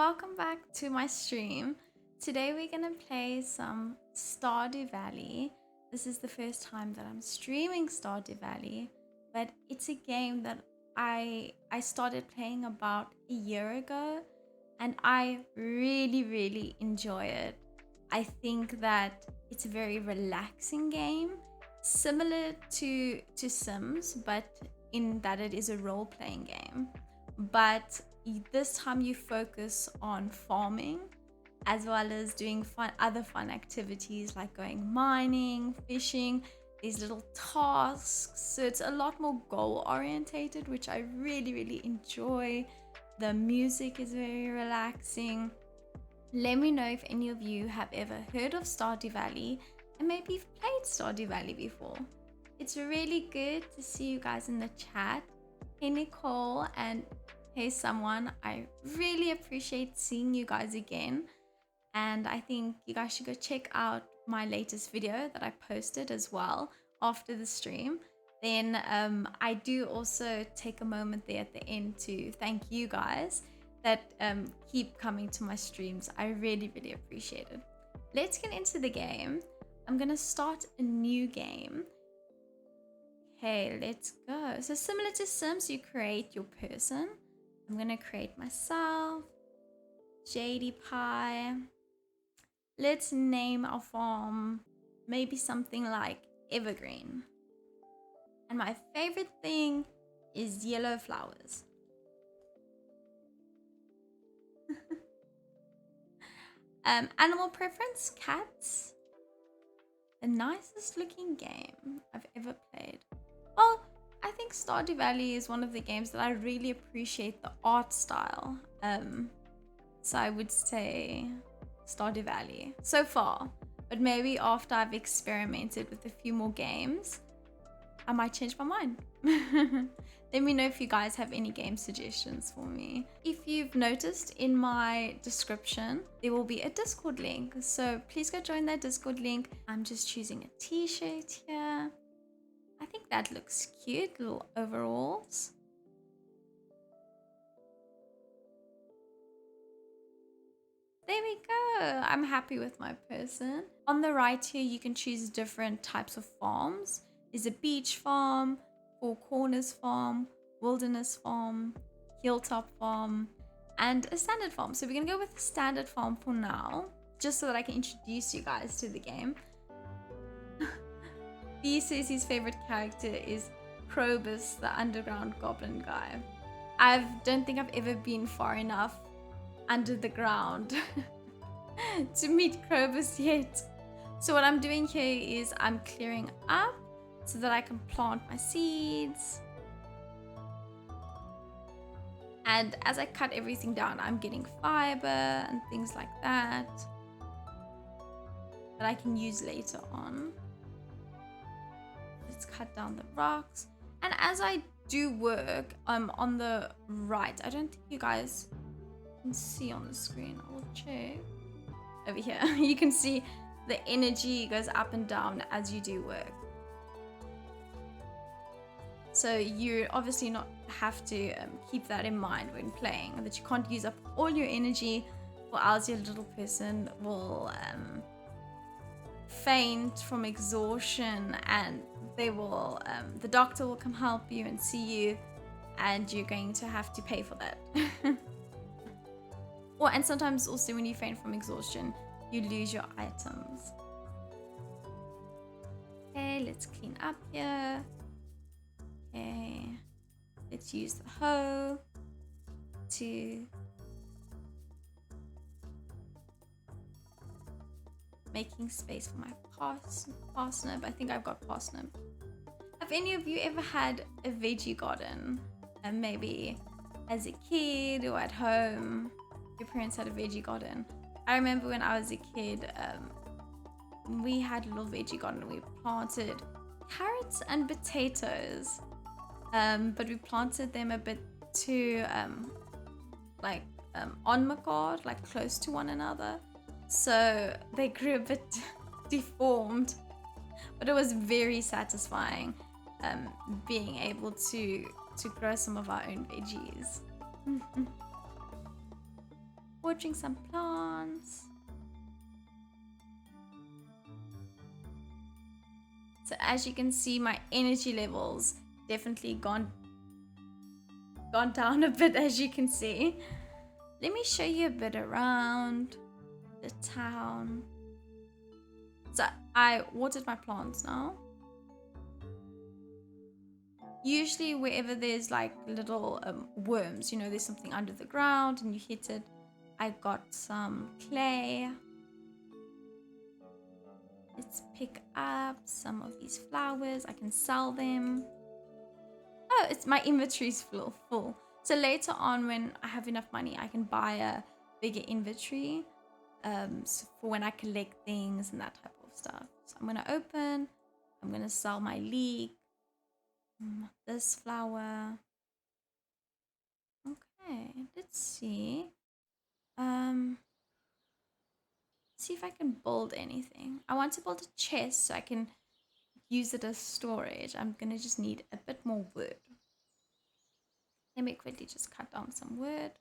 welcome back to my stream. Today we're gonna play some Stardew Valley. This is the first time that I'm streaming Stardew Valley, but it's a game that I started playing about a year ago, and I really enjoy it. I think that it's a very relaxing game, similar to Sims, but in that it is a role-playing game. But this time you focus on farming as well as doing other fun activities like going mining, fishing, these little tasks. So it's a lot more goal orientated, which I really enjoy. The music is very relaxing. Let me know if any of you have ever heard of Stardew Valley and maybe you've played Stardew Valley before. It's really good to see you guys in the chat. Hey Nicole and hey someone, I really appreciate seeing you guys again, and I think you guys should go check out my latest video that I posted as well after the stream. Then I do also take a moment there at the end to thank you guys that keep coming to my streams. I really appreciate it. Let's get into the game. I'm gonna start a new game. Okay, let's go. So similar to Sims, you create your person. I'm gonna create myself, Jade Pie. Let's name our farm maybe something like Evergreen. And my favorite thing is yellow flowers. Animal preference, cats. The nicest looking game I've ever played. Well, I think Stardew Valley is one of the games that I really appreciate the art style. So I would say Stardew Valley so far. But maybe after I've experimented with a few more games, I might change my mind. Let me know if you guys have any game suggestions for me. If you've noticed in my description, there will be a Discord link. So please go join that Discord link. I'm just choosing a t-shirt here. I think that looks cute, little overalls. There we go. I'm happy with my person. On the right here, you can choose different types of farms. There's a beach farm, four corners farm, wilderness farm, hilltop farm, and a standard farm. So we're gonna go with the standard farm for now, just so that I can introduce you guys to the game. B says his favorite character is Krobus, the underground goblin guy. I don't think I've ever been far enough under the ground to meet Krobus yet. So what I'm doing here is I'm clearing up so that I can plant my seeds. And as I cut everything down, I'm getting fiber and things like that I can use later on. Let's cut down the rocks. And as I do work, on the right, I don't think you guys can see on the screen. I will check. Over here, you can see the energy goes up and down as you do work. So you obviously not have to keep that in mind when playing, that you can't use up all your energy, or else your little person will faint from exhaustion, and they will the doctor will come help you and see you, and you're going to have to pay for that. And sometimes also when you faint from exhaustion, you lose your items. Okay, let's clean up here. Okay, let's use the hoe to making space for my parsnip. I think I've got parsnip. Have any of you ever had a veggie garden? And maybe as a kid or at home, your parents had a veggie garden. I remember when I was a kid, we had a little veggie garden. We planted carrots and potatoes, but we planted them a bit too on mekaar, like close to one another, so they grew a bit deformed, but it was very satisfying being able to grow some of our own veggies. watering some plants. So as you can see, my energy levels definitely gone down a bit, as you can see. Let me show you a bit around the town. So I watered my plants now. Usually wherever there's like little worms, you know, there's something under the ground and you hit it. I got some clay. Let's pick up some of these flowers. I can sell them. Oh, it's my inventory's full. So later on, when I have enough money, I can buy a bigger inventory so for when I collect things and that type of stuff. So I'm gonna open. I'm gonna sell my leek. This flower. Okay, let's see. See if I can build anything. I want to build a chest so I can use it as storage. I'm gonna just need a bit more wood. Let me quickly just cut down some wood.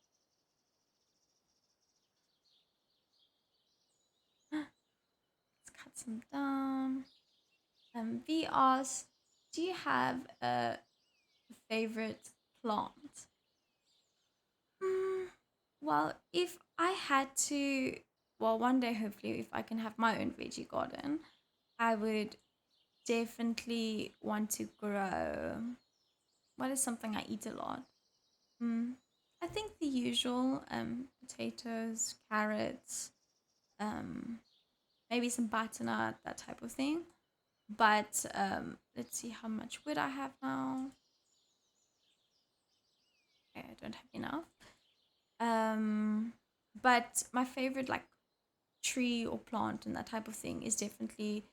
Let's cut some down. V asks, do you have a favorite plant? Well, if I had to, well, one day hopefully if I can have my own veggie garden, I would definitely want to grow. What is something I eat a lot? I think the usual potatoes, carrots, maybe some butternut, that type of thing. But let's see how much wood I have now. Okay, I don't have enough. But my favorite like tree or plant and that type of thing is definitely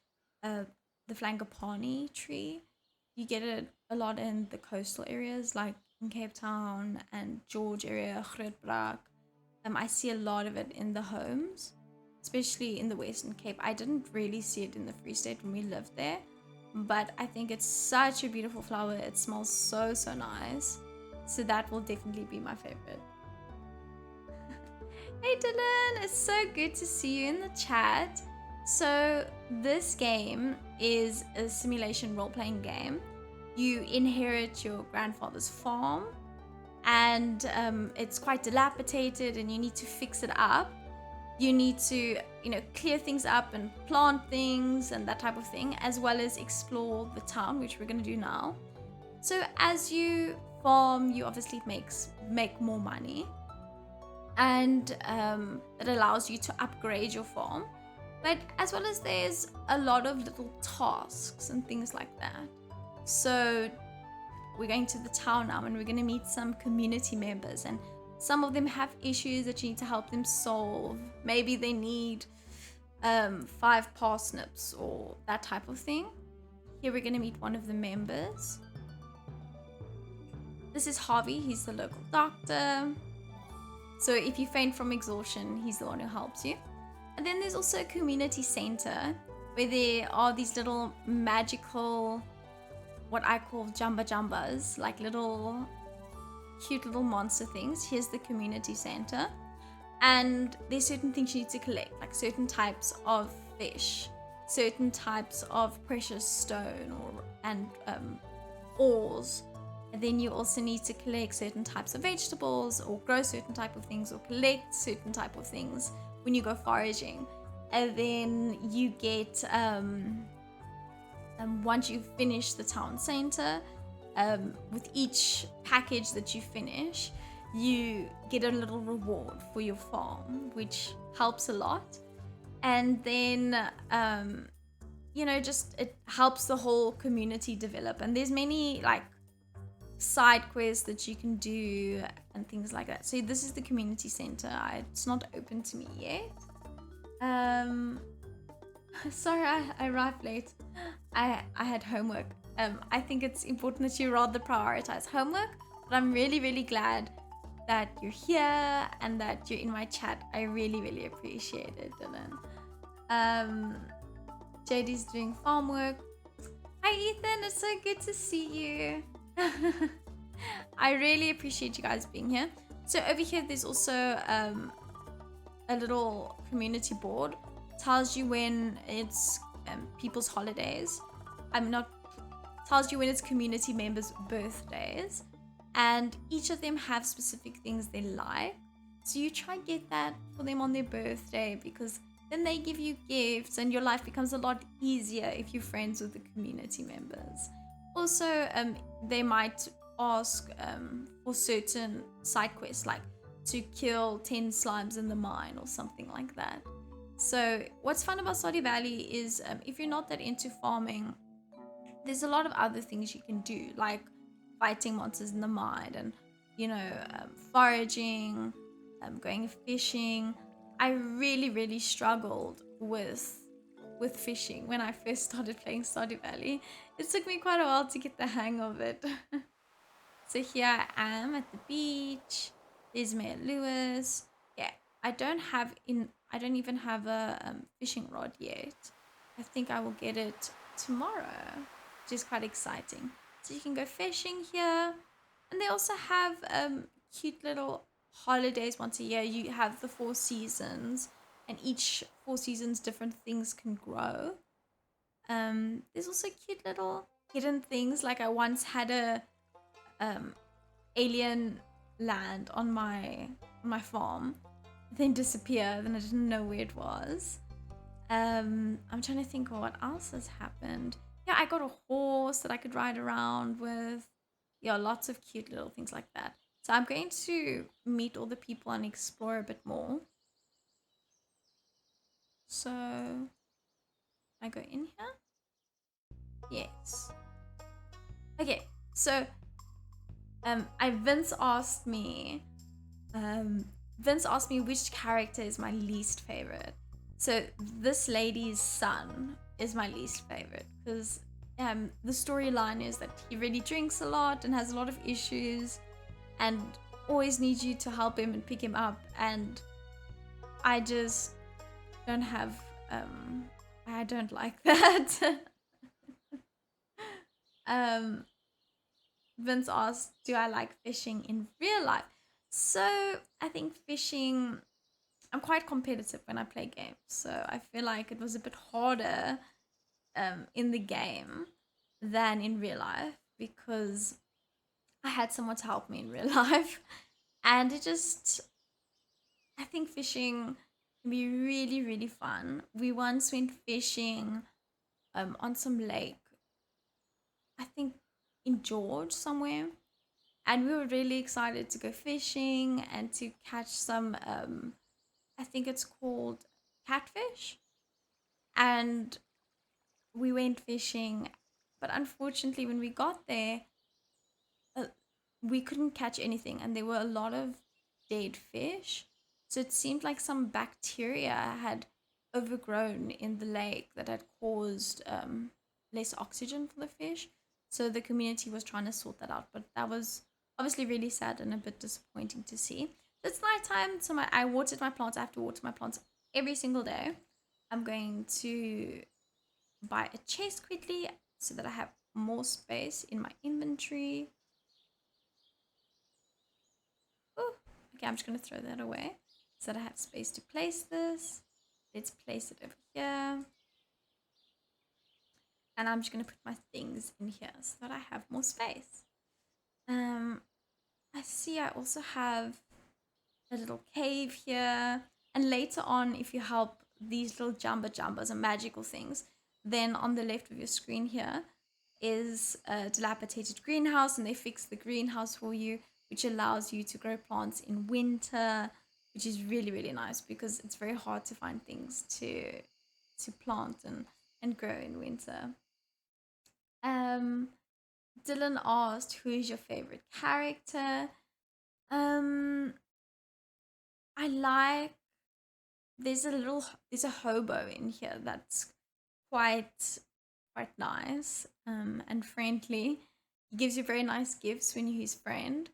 the Flangopani tree. You get it a lot in the coastal areas like in Cape Town and George area, Grootbrak. I see a lot of it in the homes, especially in the Western Cape. I didn't really see it in the Free State when we lived there, but I think it's such a beautiful flower. It smells so nice. So that will definitely be my favorite. Hey Dylan, it's so good to see you in the chat. So this game is a simulation role-playing game. You inherit your grandfather's farm and it's quite dilapidated and you need to fix it up. You need to, clear things up and plant things and that type of thing, as well as explore the town, which we're going to do now. So as you farm, you obviously make more money, and it allows you to upgrade your farm. But as well as there's a lot of little tasks and things like that. So we're going to the town now and we're going to meet some community members, and some of them have issues that you need to help them solve. Maybe they need 5 parsnips or that type of thing. Here we're going to meet one of the members. This is Harvey, he's the local doctor. So if you faint from exhaustion, he's the one who helps you. And then there's also a community center where there are these little magical, what I call jumbas, like little cute little monster things. Here's the community center. And there's certain things you need to collect, like certain types of fish, certain types of precious stone and ores. And then you also need to collect certain types of vegetables or grow certain type of things or collect certain type of things when you go foraging. And then you get, once you finish the town center, with each package that you finish, you get a little reward for your farm, which helps a lot. And then, just it helps the whole community develop. And there's many like side quests that you can do and things like that. So this is the community center. It's not open to me yet. Sorry, I arrived late. I had homework. I think it's important that you rather prioritize homework, but I'm really glad that you're here and that you're in my chat. I really appreciate it, Dylan. Jade is doing farm work. Hi Ethan, it's so good to see you. I really appreciate you guys being here. So over here there's also a little community board. Tells you when it's people's holidays. I'm not tells you when it's community members' birthdays, and each of them have specific things they like. So you try and get that for them on their birthday, because then they give you gifts and your life becomes a lot easier if you're friends with the community members. Also, they might ask for certain side quests, like to kill 10 slimes in the mine or something like that. So what's fun about Stardew Valley is if you're not that into farming, there's a lot of other things you can do, like fighting monsters in the mine and, foraging, going fishing. I really struggled with fishing when I first started playing Stardew Valley. It took me quite a while to get the hang of it. So here I am at the beach. There's Mayor Lewis. Yeah, I don't even have a fishing rod yet. I think I will get it tomorrow, which is quite exciting. So you can go fishing here. And they also have cute little holidays once a year. You have the 4 seasons, and each 4 seasons different things can grow. There's also cute little hidden things. Like I once had a alien land on my farm, then disappear, then I didn't know where it was. I'm trying to think of what else has happened. Yeah, I got a horse that I could ride around with. Yeah, lots of cute little things like that. So I'm going to meet all the people and explore a bit more. So I go in here. Yes. Okay, so Vince asked me which character is my least favorite. So this lady's son is my least favorite, because the storyline is that he really drinks a lot and has a lot of issues and always needs you to help him and pick him up, and I just don't have I don't like that. Vince asked, do I like fishing in real life? So I think fishing, I'm quite competitive when I play games, so I feel like it was a bit harder in the game than in real life, because I had someone to help me in real life. And I think fishing can be really fun. We once went fishing on some lake, I think in George somewhere, and we were really excited to go fishing and to catch some I think it's called catfish. And we went fishing, but unfortunately when we got there, uh, we couldn't catch anything, and there were a lot of dead fish. So it seemed like some bacteria had overgrown in the lake that had caused less oxygen for the fish. So the community was trying to sort that out, but that was obviously really sad and a bit disappointing to see. So it's nighttime, so I watered my plants. I have to water my plants every single day. I'm going to buy a chest quickly so that I have more space in my inventory. Ooh, okay, I'm just going to throw that away so that I have space to place this. Let's place it over here. And I'm just going to put my things in here so that I have more space. I see I also have a little cave here. And later on, if you help these little jumbas and magical things, then on the left of your screen here is a dilapidated greenhouse, and they fix the greenhouse for you, which allows you to grow plants in winter, which is really nice, because it's very hard to find things to plant and grow in winter. Dylan asked, who is your favorite character? I like, there's a hobo in here that's quite nice and friendly. He gives you very nice gifts when you're his friend.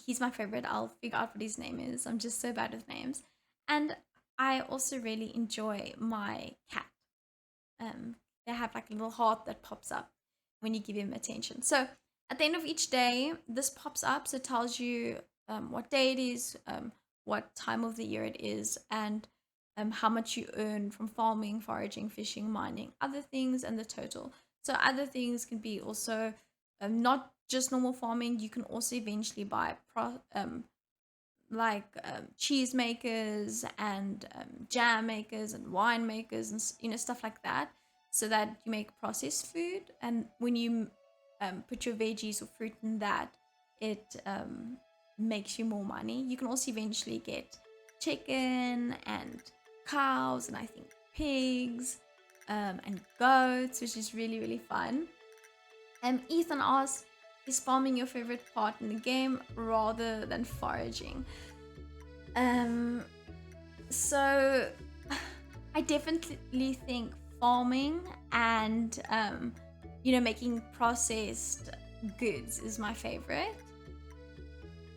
He's my favorite. I'll figure out what his name is. I'm just so bad with names. And I also really enjoy my cat. They have like a little heart that pops up when you give him attention. So at the end of each day, this pops up. So it tells you what day it is, what time of the year it is, and how much you earn from farming, foraging, fishing, mining, other things, and the total. So other things can be also not just normal farming. You can also eventually buy cheese makers and jam makers and wine makers and stuff like that, so that you make processed food. And when you put your veggies or fruit in that, it makes you more money. You can also eventually get chicken and cows and I think pigs and goats, which is really, really fun. Ethan asks, is farming your favorite part in the game rather than foraging? So I definitely think farming and making processed goods is my favorite.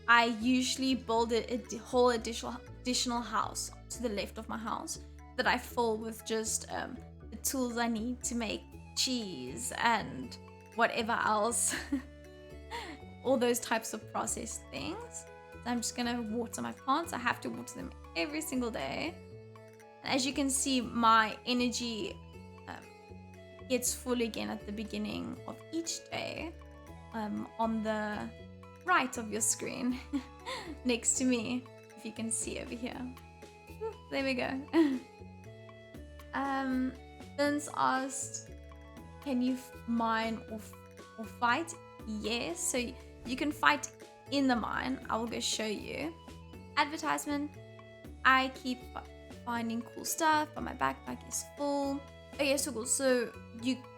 I usually build a whole additional house to the left of my house that I fill with just the tools I need to make cheese and whatever else. All those types of processed things. So I'm just gonna water my plants. I have to water them every single day. And as you can see, my energy gets full again at the beginning of each day, on the right of your screen next to me, if you can see over here. There we go. Vince asked, can you mine or fight? Yes, so you can fight in the mine. I will go show you. Advertisement. I keep finding cool stuff, but my backpack is full. Okay, so cool. So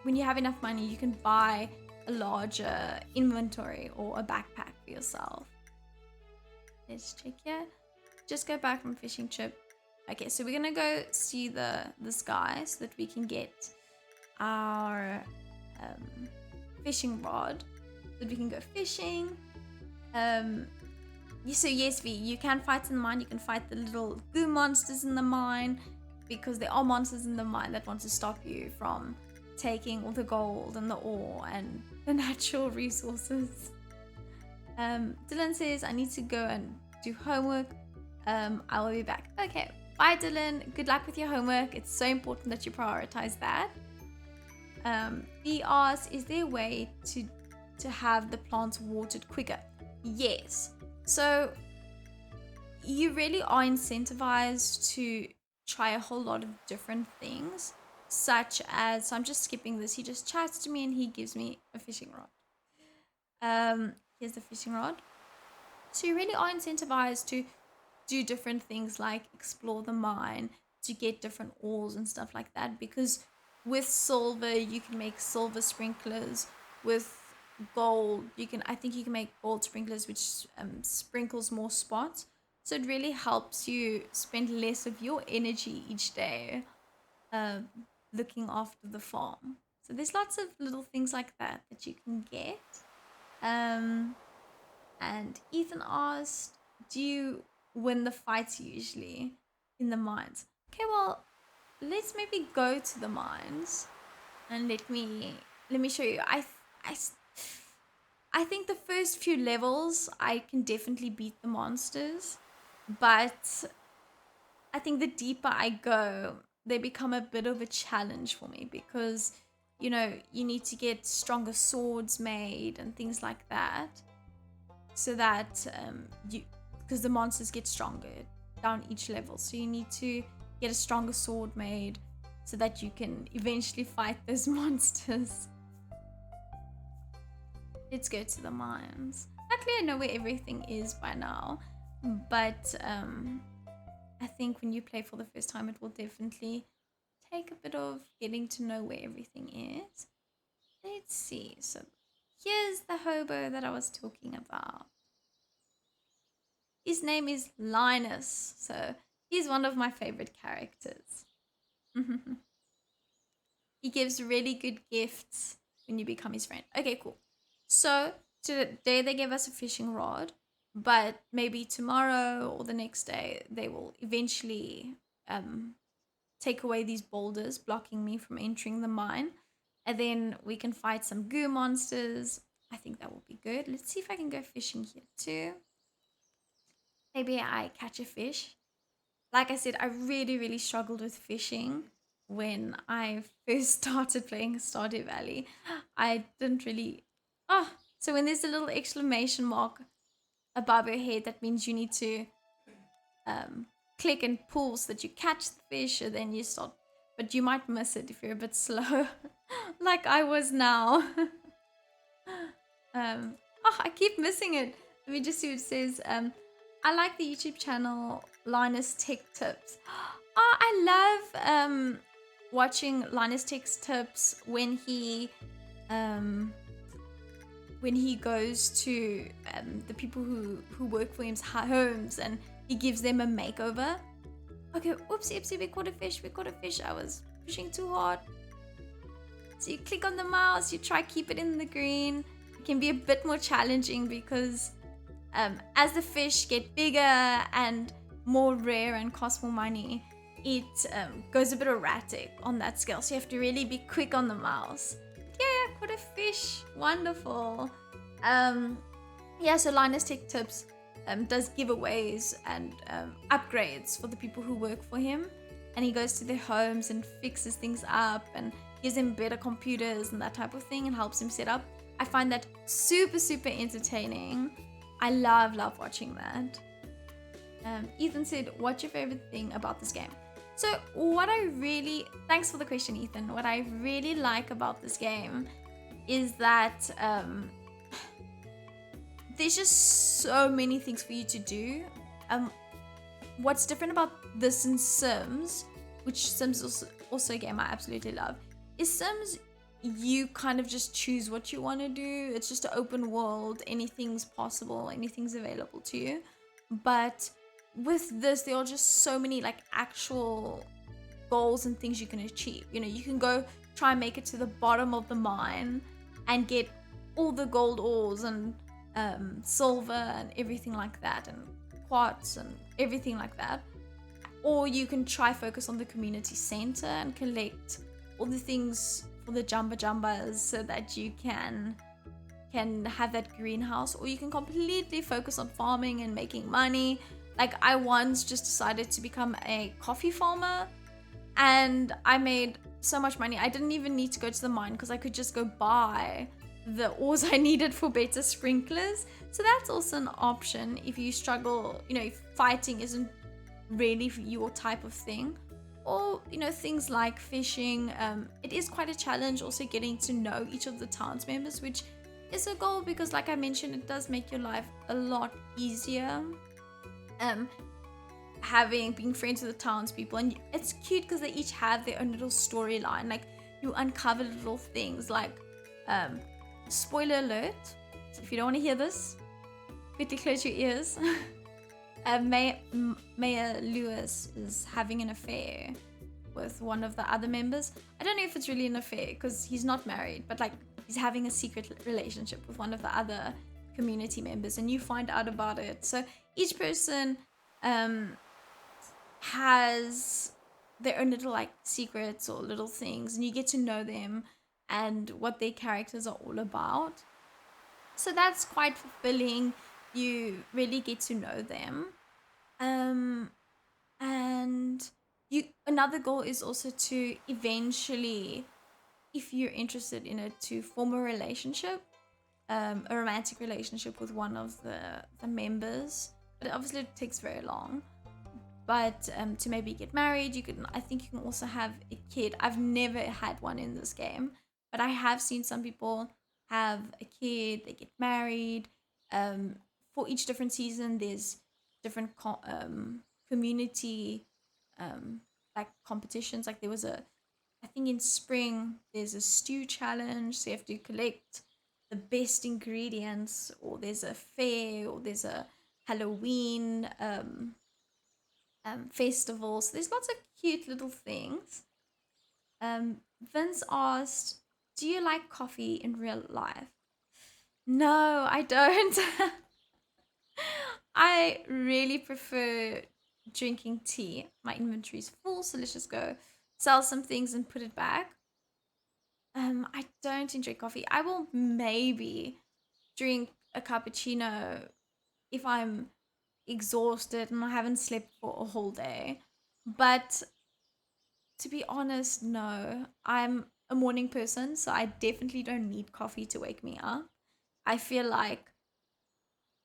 when you have enough money, you can buy a larger inventory or a backpack for yourself. Let's check here. Just go back from fishing trip. Okay, so we're gonna go see this guy so that we can get our fishing rod, so that we can go fishing. So yes, V, you can fight in the mine. You can fight the little goo monsters in the mine, because there are monsters in the mine that want to stop you from taking all the gold and the ore and the natural resources. Dylan says, I need to go and do homework. I will be back. Okay, bye Dylan. Good luck with your homework. It's so important that you prioritize that. V asks, is there a way to have the plants watered quicker? Yes. So you really are incentivized to try a whole lot of different things, such as, so I'm just skipping this. He just chats to me and he gives me a fishing rod. Here's the fishing rod. So you really are incentivized to do different things, like explore the mine, to get different ores and stuff like that, because with silver you can make silver sprinklers. With gold, I think you can make gold sprinklers, which sprinkles more spots. So it really helps you spend less of your energy each day looking after the farm. So there's lots of little things like that you can get. And Ethan asked, do you win the fights usually in the mines? Okay, well, let's maybe go to the mines and let me show you. I think the first few levels I can definitely beat the monsters, but I think the deeper I go, they become a bit of a challenge for me, because you need to get stronger swords made and things like that, so that because the monsters get stronger down each level, so you need to get a stronger sword made so that you can eventually fight those monsters. Let's go to the mines. Luckily I know where everything is by now, but I think when you play for the first time, it will definitely take a bit of getting to know where everything is. Let's see. So here's the hobo that I was talking about. His name is Linus, so he's one of my favorite characters. He gives really good gifts when you become his friend. Okay, cool. So today they gave us a fishing rod, but maybe tomorrow or the next day they will eventually take away these boulders blocking me from entering the mine, and then we can fight some goo monsters. I think that will be good. Let's see if I can go fishing here too. maybe I catch a fish. Like I said, I really, really struggled with fishing when I first started playing Stardew Valley. I didn't really. Oh, so when there's a little exclamation mark above your head, that means you need to um, click and pull so that you catch the fish, and then you start. But you might miss it if you're a bit slow, like I was now. I keep missing it. Let me just see what it says. I like the YouTube channel Linus Tech Tips. Oh, I love watching Linus Tech Tips when he goes to the people who work for him's homes and he gives them a makeover. Okay, oopsie, oopsie, we caught a fish. I was pushing too hard. So you click on the mouse, you try keep it in the green. It can be a bit more challenging because as the fish get bigger and more rare and cost more money, it goes a bit erratic on that scale. So you have to really be quick on the mouse. Yeah, caught a fish. Wonderful. So Linus Tech Tips does giveaways and upgrades for the people who work for him. And he goes to their homes and fixes things up and gives them better computers and that type of thing and helps them set up. I find that super, super entertaining. I love watching that. Ethan said, what's your favorite thing about this game? So thanks for the question, Ethan. What I really like about this game is that there's just so many things for you to do. What's different about this and Sims, which Sims is also a game I absolutely love, is Sims you kind of just choose what you want to do. It's just an open world. Anything's possible. Anything's available to you. But with this, there are just so many like actual goals and things you can achieve. You know, you can go try and make it to the bottom of the mine and get all the gold ores and silver and everything like that, and quartz and everything like that. Or you can try focus on the community center and collect all the things for the jumbas so that you can have that greenhouse. Or you can completely focus on farming and making money. Like I once just decided to become a coffee farmer and I made so much money. I didn't even need to go to the mine because I could just go buy the ores I needed for better sprinklers. So that's also an option if you struggle, if fighting isn't really your type of thing. Or, things like fishing. It is quite a challenge also getting to know each of the town's members, which is a goal because like I mentioned, it does make your life a lot easier. Being friends with the townspeople, and it's cute because they each have their own little storyline. Like you uncover little things like spoiler alert, so if you don't want to hear this, quickly close your ears. Mayor Lewis is having an affair with one of the other members. I don't know if it's really an affair because he's not married, but like he's having a secret relationship with one of the other community members, and you find out about it. So each person has their own little like secrets or little things, and you get to know them and what their characters are all about. So that's quite fulfilling. You really get to know them. And another goal is also to eventually, if you're interested in it, to form a relationship, a romantic relationship with one of the members. But obviously it takes very long. But to maybe get married, I think you can also have a kid. I've never had one in this game, but I have seen some people have a kid, they get married. For each different season, there's different community like competitions. Like there was I think in spring there's a stew challenge, so you have to collect the best ingredients, or there's a fair, or there's a Halloween festival. So there's lots of cute little things. Vince asked, do you like coffee in real life? No, I don't. I really prefer drinking tea. My inventory's full, so let's just go sell some things and put it back. I don't enjoy coffee. I will maybe drink a cappuccino if I'm exhausted and I haven't slept for a whole day. But to be honest, no. I'm a morning person, so I definitely don't need coffee to wake me up. I feel like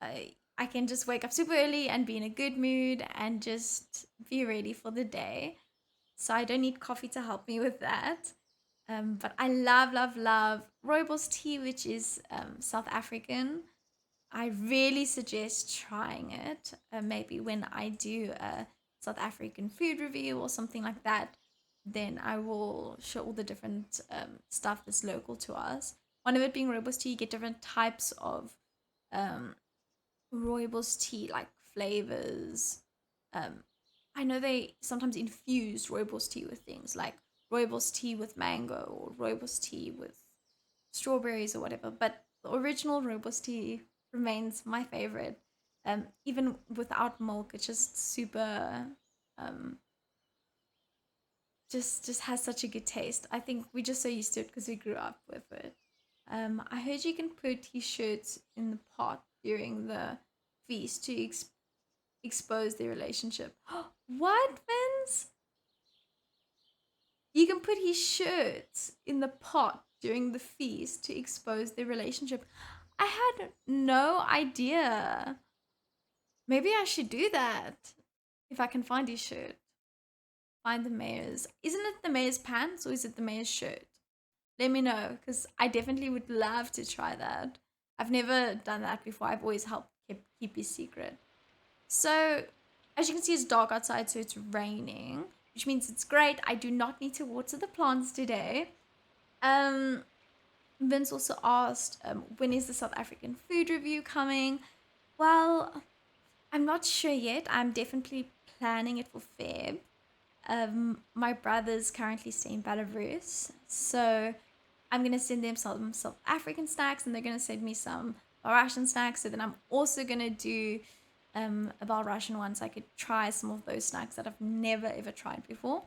I can just wake up super early and be in a good mood and just be ready for the day. So I don't need coffee to help me with that. But I love, love, love rooibos tea, which is South African. I really suggest trying it. Maybe when I do a South African food review or something like that, then I will show all the different stuff that's local to us. One of it being rooibos tea, you get different types of um, rooibos tea, like flavors. Um, I know they sometimes infuse rooibos tea with things like rooibos tea with mango or rooibos tea with strawberries or whatever. But the original rooibos tea remains my favorite. Even without milk, it's just super. Um, just has such a good taste. I think we're just so used to it because we grew up with it. I heard you can put t-shirts in the pot during the feast to expose their relationship. What, Vince? You can put his shirts in the pot during the feast to expose their relationship. I had no idea. Maybe I should do that if I can find his shirt. Find the mayor's. Isn't it the mayor's pants or is it the mayor's shirt? Let me know because I definitely would love to try that. I've never done that before. I've always helped keep his secret. So, as you can see, it's dark outside, so it's raining, which means it's great. I do not need to water the plants today. Um, Vince also asked, when is the South African food review coming? Well, I'm not sure yet. I'm definitely planning it for Feb. My brother's currently staying in Belarus, so I'm gonna send them some South African snacks, and they're gonna send me some Russian snacks. So then I'm also gonna do about Russian ones. I could try some of those snacks that I've never ever tried before.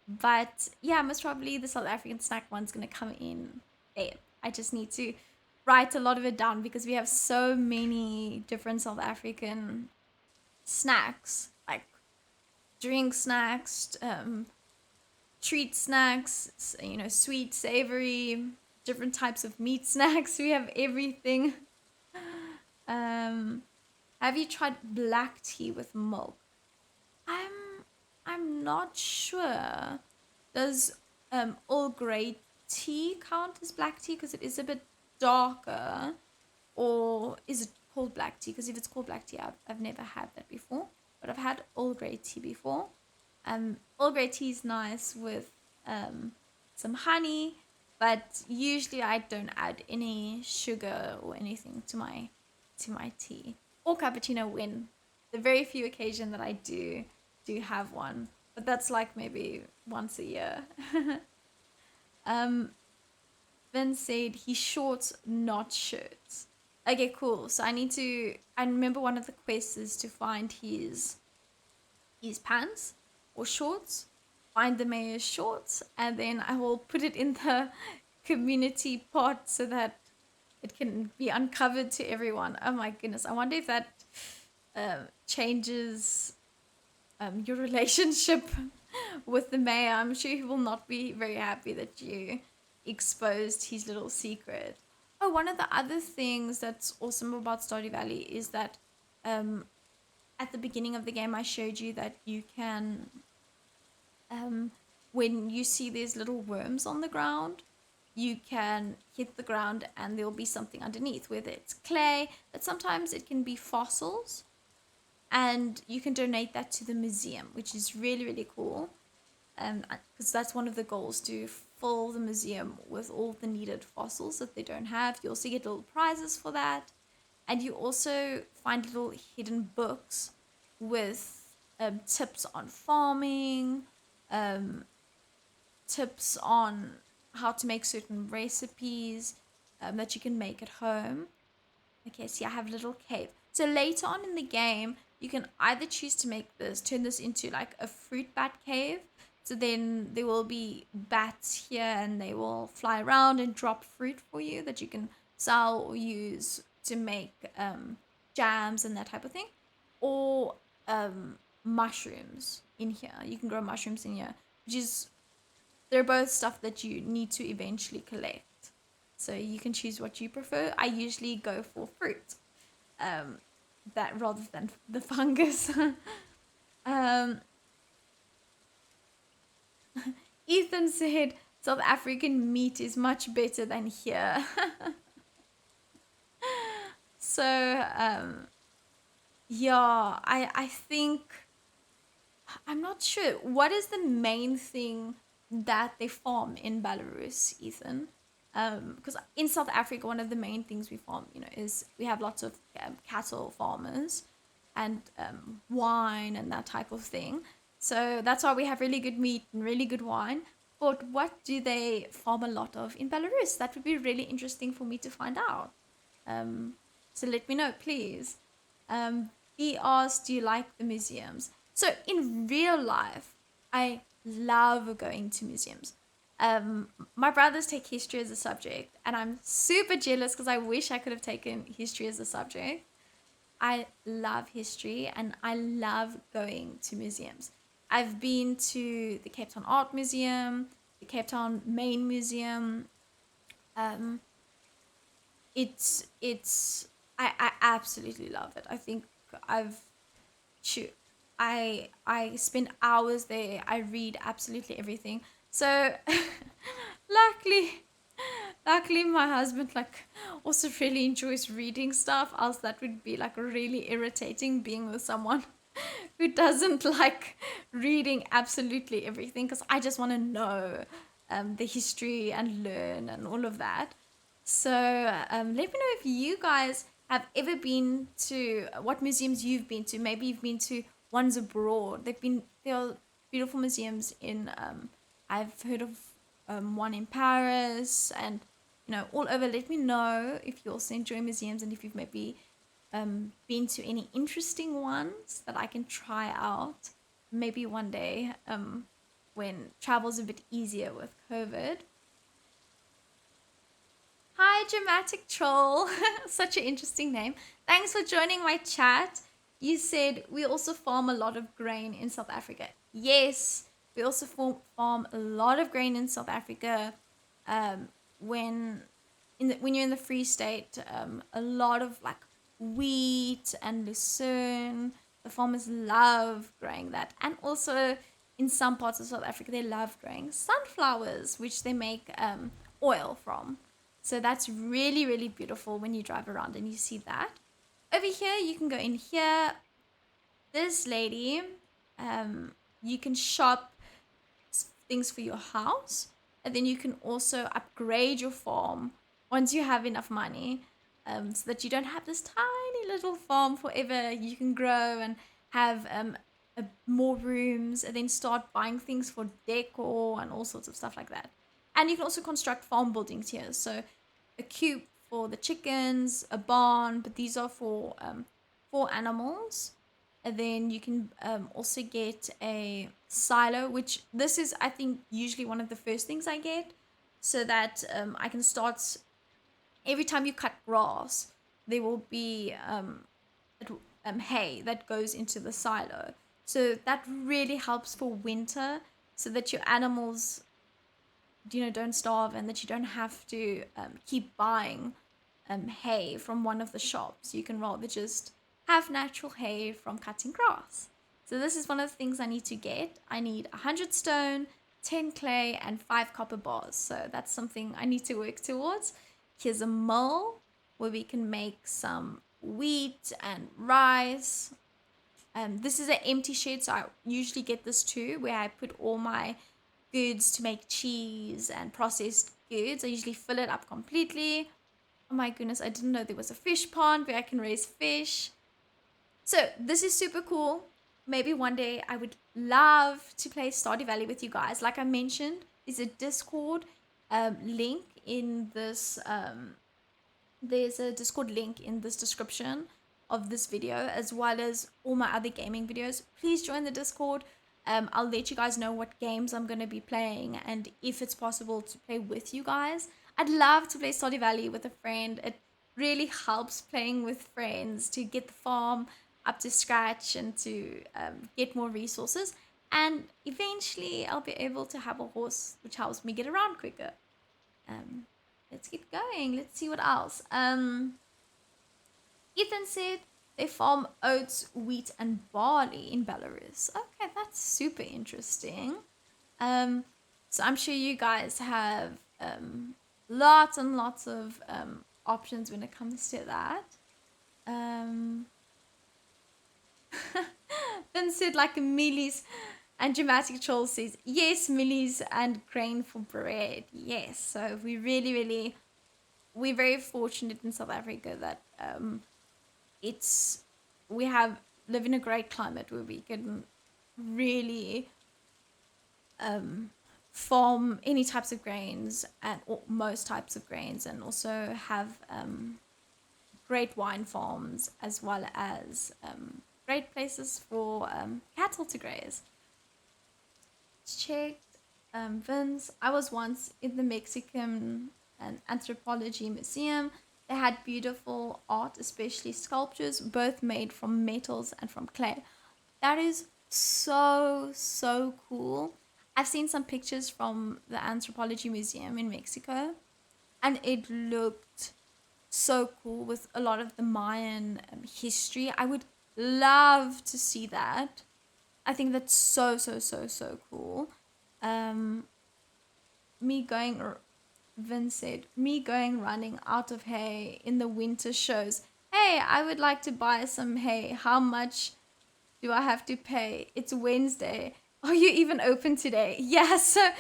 But yeah, most probably the South African snack one's gonna come in Feb. I just need to write a lot of it down because we have so many different South African snacks, like drink snacks, treat snacks, sweet, savory, different types of meat snacks. We have everything. Um, have you tried black tea with milk? I'm I'm not sure. Does Earl Grey tea count as black tea because it is a bit darker, or is it called black tea? Because if it's called black tea, I've never had that before, but I've had Earl Grey tea before. Earl Grey tea is nice with some honey, but usually I don't add any sugar or anything to my tea or cappuccino when the very few occasion that I do have one, but that's like maybe once a year. um, Vince said he shorts, not shirts. Okay, cool. So I remember one of the quests is to find his pants or shorts, find the mayor's shorts, and then I will put it in the community pot so that it can be uncovered to everyone. Oh my goodness. I wonder if that changes your relationship with the mayor. I'm sure he will not be very happy that you exposed his little secret. Oh, one of the other things that's awesome about Stardew Valley is that at the beginning of the game, I showed you that you can, when you see these little worms on the ground, you can hit the ground and there'll be something underneath, whether it's clay, but sometimes it can be fossils. And you can donate that to the museum, which is really, really cool. Because that's one of the goals, to fill the museum with all the needed fossils that they don't have. You also get little prizes for that. And you also find little hidden books with tips on farming, um, tips on how to make certain recipes that you can make at home. Okay, see, I have a little cave. So later on in the game, you can either choose to turn this into like a fruit bat cave. So then there will be bats here and they will fly around and drop fruit for you that you can sell or use to make jams and that type of thing. or mushrooms in here. You can grow mushrooms in here, which is, they're both stuff that you need to eventually collect. So you can choose what you prefer. I usually go for fruit, that rather than the fungus. um, Ethan said South African meat is much better than here. So yeah, I think, I'm not sure what is the main thing that they farm in Belarus, Ethan. Because in South Africa, one of the main things we farm, is we have lots of cattle farmers and wine and that type of thing. So that's why we have really good meat and really good wine. But what do they farm a lot of in Belarus? That would be really interesting for me to find out. Um, so let me know, please. He asked, do you like the museums? So in real life, I love going to museums. My brothers take history as a subject, and I'm super jealous because I wish I could have taken history as a subject. I love history and I love going to museums. I've been to the Cape Town Art Museum, the Cape Town Main Museum. Um, I absolutely love it. I think I've shoot I spend hours there. I read absolutely everything. So luckily luckily my husband like also really enjoys reading stuff, else that would be like really irritating being with someone who doesn't like reading absolutely everything, because I just want to know the history and learn and all of that. So let me know if you guys have ever been to what museums you've been to. Maybe you've been to ones abroad. There are beautiful museums in. I've heard of one in Paris and all over. Let me know if you also enjoy museums and if you've maybe been to any interesting ones that I can try out. Maybe one day when travel's a bit easier with COVID. Hi, Dramatic Troll. Such an interesting name. Thanks for joining my chat. You said we also farm a lot of grain in South Africa. Yes, we also farm a lot of grain in South Africa. When when you're in the Free State, a lot of like wheat and lucerne. The farmers love growing that, and also in some parts of South Africa, they love growing sunflowers, which they make oil from. So that's really, really beautiful when you drive around and you see that. Over here, you can go in here. This lady, you can shop things for your house, and then you can also upgrade your farm once you have enough money, so that you don't have this tiny little farm forever. You can grow and have more rooms, and then start buying things for decor and all sorts of stuff like that. And you can also construct farm buildings here. So a coop for the chickens, a barn, but these are for animals. And then you can also get a silo, which this is, I think, usually one of the first things I get, so that I can start. Every time you cut grass, there will be hay that goes into the silo. So that really helps for winter, so that your animals don't starve, and that you don't have to keep buying hay from one of the shops. You can rather just have natural hay from cutting grass. So this is one of the things I need to get. I need 100 stone, 10 clay, and 5 copper bars. So that's something I need to work towards. Here's a mill where we can make some wheat and rice. This is an empty shed, so I usually get this too, where I put all my goods to make cheese and processed goods. I usually fill it up completely. Oh my goodness, I didn't know there was a fish pond where I can raise fish. So this is super cool. Maybe one day I would love to play Stardew Valley with you guys. Like I mentioned, there's a Discord link in this. There's a Discord link in this description of this video, as well as all my other gaming videos. Please join the Discord. I'll let you guys know what games I'm going to be playing, and if it's possible to play with you guys. I'd love to play Stardew Valley with a friend. It really helps playing with friends to get the farm. up to scratch and to get more resources. And eventually I'll be able to have a horse which helps me get around quicker. Let's get going. Let's see what else. Ethan said they farm oats, wheat, and barley in Belarus. Okay, that's super interesting. So I'm sure you guys have lots and lots of options when it comes to that. Then said like Millie's and Dramatic Troll says, yes, Millie's and grain for bread. Yes. So we're very fortunate in South Africa that we live in a great climate where we can really farm any types of grains and most types of grains, and also have great wine farms as well as great places for cattle to graze. Checked. Vince, I was once in the Mexican Anthropology Museum. They had beautiful art, especially sculptures, both made from metals and from clay. That is so cool. I've seen some pictures from the Anthropology Museum in Mexico, and it looked so cool with a lot of the Mayan history. I would love to see that. I think that's so cool. Me going, Vin said, me going running out of hay in the winter shows. Hey, I would like to buy some hay. How much do I have to pay? It's Wednesday. Are you even open today? Yeah, so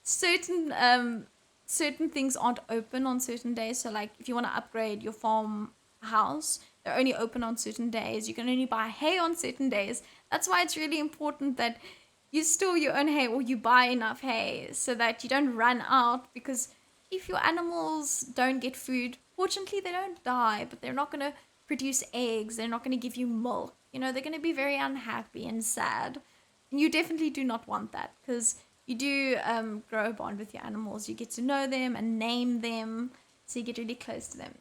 certain things aren't open on certain days. So like if you want to upgrade your farmhouse, they're only open on certain days. You can only buy hay on certain days. That's why it's really important that you store your own hay or you buy enough hay so that you don't run out, because if your animals don't get food, fortunately they don't die, but they're not going to produce eggs. They're not going to give you milk. You know, they're going to be very unhappy and sad. And you definitely do not want that, because you do grow a bond with your animals. You get to know them and name them, so you get really close to them.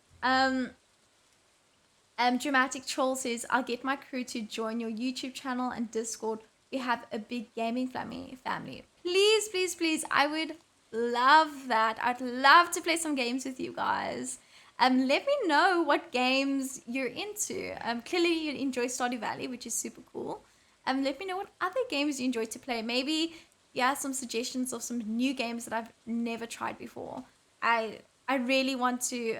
Dramatic Troll says, I'll get my crew to join your YouTube channel and Discord. We have a big gaming family. Please. I would love that. I'd love to play some games with you guys. Let me know what games you're into. Clearly you enjoy Stardew Valley, which is super cool. Let me know what other games you enjoy to play. Maybe you have some suggestions of some new games that I've never tried before. I really want to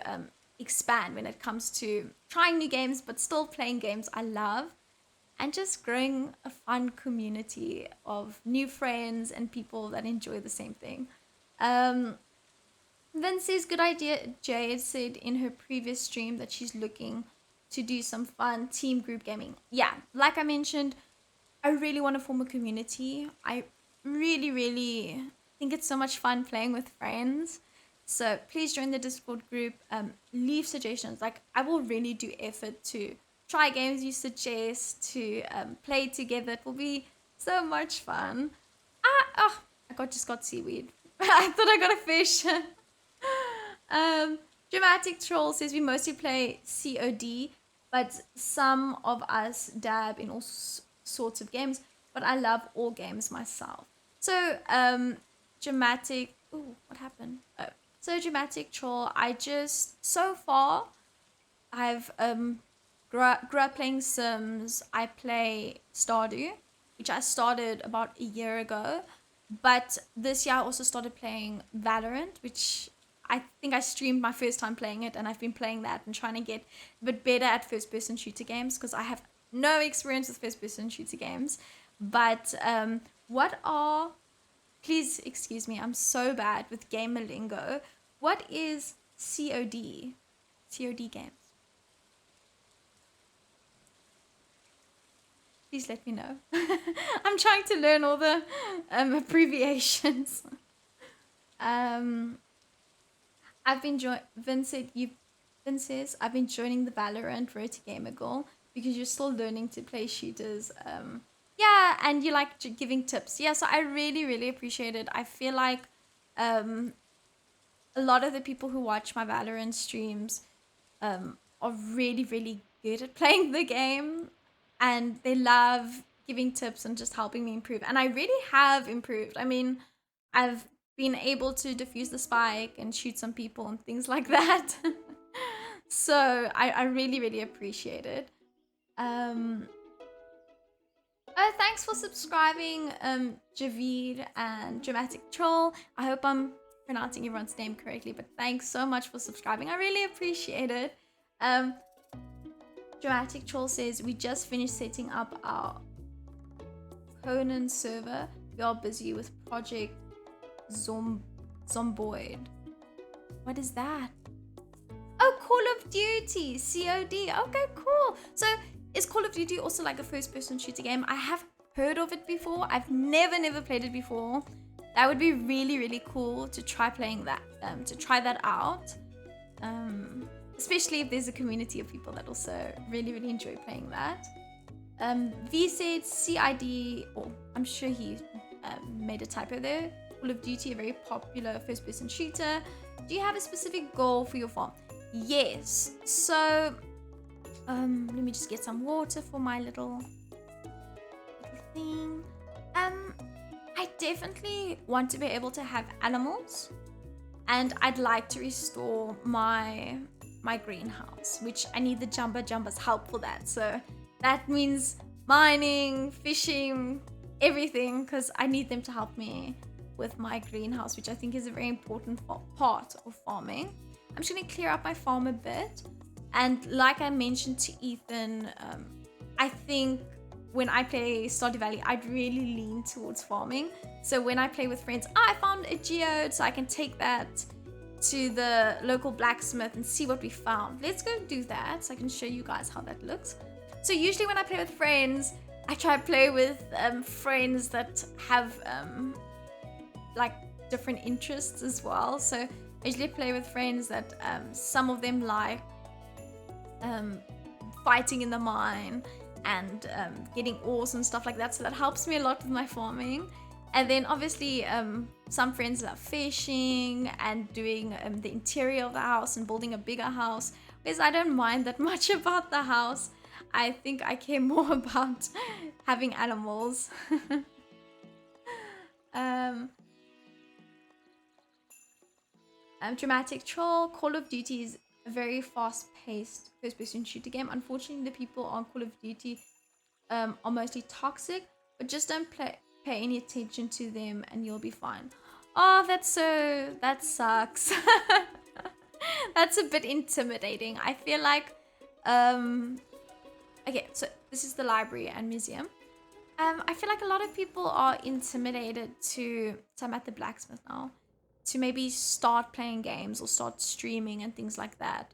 expand when it comes to trying new games, but still playing games I love, and just growing a fun community of new friends and people that enjoy the same thing. Then says, good idea. Jade said in her previous stream that she's looking to do some fun team group gaming. Yeah, like I mentioned, I really want to form a community. I really think it's so much fun playing with friends. So please join the Discord group. Leave suggestions. Like, I will really do effort to try games you suggest, to play together. It will be so much fun. I just got seaweed. I thought I got a fish. Dramatic Troll says we mostly play COD, but some of us dab in all sorts of games. But I love all games myself. So Dramatic. Ooh, what happened? Oh. So Dramatic Troll, so far, I've grew up playing Sims. I play Stardew, which I started about a year ago. But this year I also started playing Valorant, which I think I streamed my first time playing it, and I've been playing that and trying to get a bit better at first-person shooter games, because I have no experience with first-person shooter games. But please excuse me, I'm so bad with gamer lingo. What is COD? COD games. Please let me know. I'm trying to learn all the abbreviations. I've been Vin says, I've been joining the Valorant Road to Gamer Girl because you're still learning to play shooters. Yeah, and you like giving tips. Yeah, so I really appreciate it. I feel like a lot of the people who watch my Valorant streams are really good at playing the game. and they love giving tips and just helping me improve. And I really have improved. I mean, I've been able to defuse the spike and shoot some people and things like that. So I really, really appreciate it. Thanks for subscribing, Javid and Dramatic Troll. I hope I'm pronouncing everyone's name correctly, but thanks so much for subscribing. I really appreciate it. Dramatic Troll says, we just finished setting up our Conan server. We are busy with Project Zomboid. What is that? Oh, Call of Duty, COD. Okay, cool. So is Call of Duty also like a first-person shooter game? I have heard of it before. I've never played it before. That would be really, really cool to try playing that, to try that out. Especially if there's a community of people that also really, really enjoy playing that. V said CID, or I'm sure he made a typo there. Call of Duty, a very popular first-person shooter. Do you have a specific goal for your farm? Yes. So, let me just get some water for my little thing. I definitely want to be able to have animals, and I'd like to restore my greenhouse, which I need the Jumba's help for that. So that means mining, fishing, everything, because I need them to help me with my greenhouse, which I think is a very important part of farming. I'm just going to clear up my farm a bit. And like I mentioned to Ethan, I think when I play Stardew Valley, I'd really lean towards farming. So when I play with friends, I found a geode, so I can take that to the local blacksmith and see what we found. Let's go do that so I can show you guys how that looks. So usually when I play with friends, I try to play with friends that have like different interests as well. So I usually play with friends that some of them like fighting in the mine and getting ores and stuff like that. So that helps me a lot with my farming. And then obviously some friends love fishing and doing the interior of the house and building a bigger house, whereas I don't mind that much about the house. I think I care more about having animals. Dramatic Troll, Call of Duty is a very fast-paced first-person shooter game. Unfortunately, the people on Call of Duty are mostly toxic, but just don't pay any attention to them and you'll be fine. Oh, that sucks. That's a bit intimidating. I feel like, okay, so this is the library and museum. I feel like a lot of people are intimidated so I'm at the blacksmith now, to maybe start playing games or start streaming and things like that,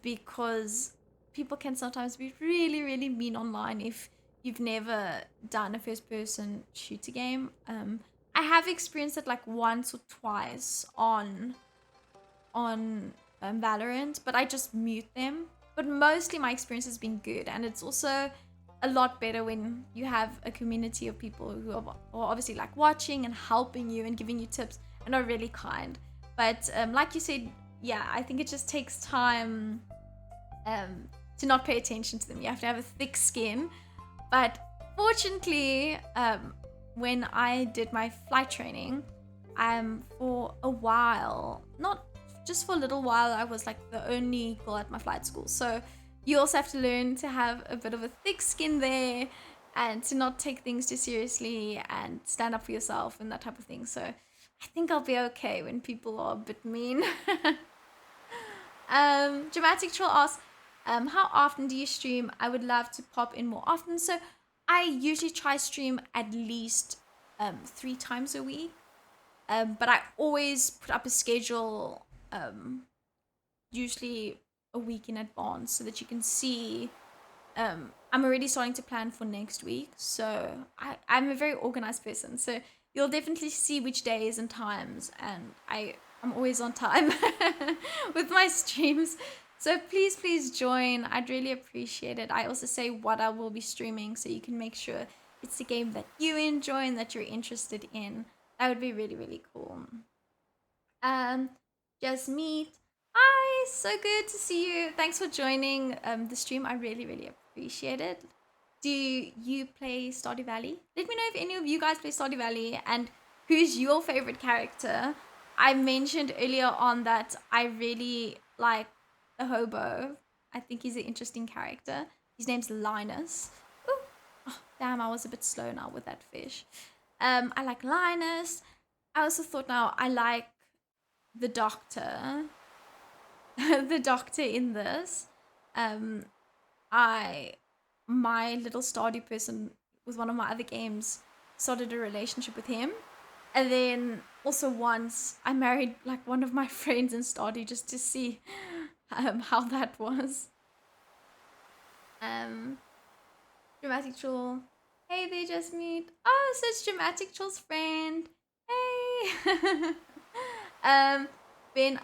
because people can sometimes be really, really mean online if you've never done a first-person shooter game. I have experienced it like once or twice on Valorant, but I just mute them. But mostly my experience has been good, and it's also a lot better when you have a community of people who are obviously like watching and helping you and giving you tips and are really kind. But like you said, yeah, I think it just takes time to not pay attention to them. You have to have a thick skin. But fortunately, when I did my flight training, for a while, not just for a little while, I was like the only girl at my flight school. So you also have to learn to have a bit of a thick skin there and to not take things too seriously and stand up for yourself and that type of thing. So I think I'll be okay when people are a bit mean. Dramatic Troll asks, how often do you stream? I would love to pop in more often. So I usually try stream at least 3 times a week. But I always put up a schedule, usually a week in advance, so that you can see. I'm already starting to plan for next week. So I'm a very organized person. So you'll definitely see which days and times. And I'm always on time with my streams. So please join. I'd really appreciate it. I also say what I will be streaming, so you can make sure it's a game that you enjoy and that you're interested in. That would be really, really cool. Just meet. Hi, so good to see you. Thanks for joining the stream. I really, really appreciate it. do you play Stardew Valley? Let me know if any of you guys play Stardew Valley and who's your favorite character. I mentioned earlier on that I really like the hobo. I think he's an interesting character. His name's Linus. Ooh. Oh, damn, I was a bit slow now with that fish. I like Linus. I also thought now I like the doctor. The doctor in this. My little Stardew person with one of my other games started a relationship with him. And then also once I married like one of my friends in Stardew just to see how that was. Dramatic Troll. Hey there, just meet. Oh, so it's Dramatic Troll's friend. Hey. Ben,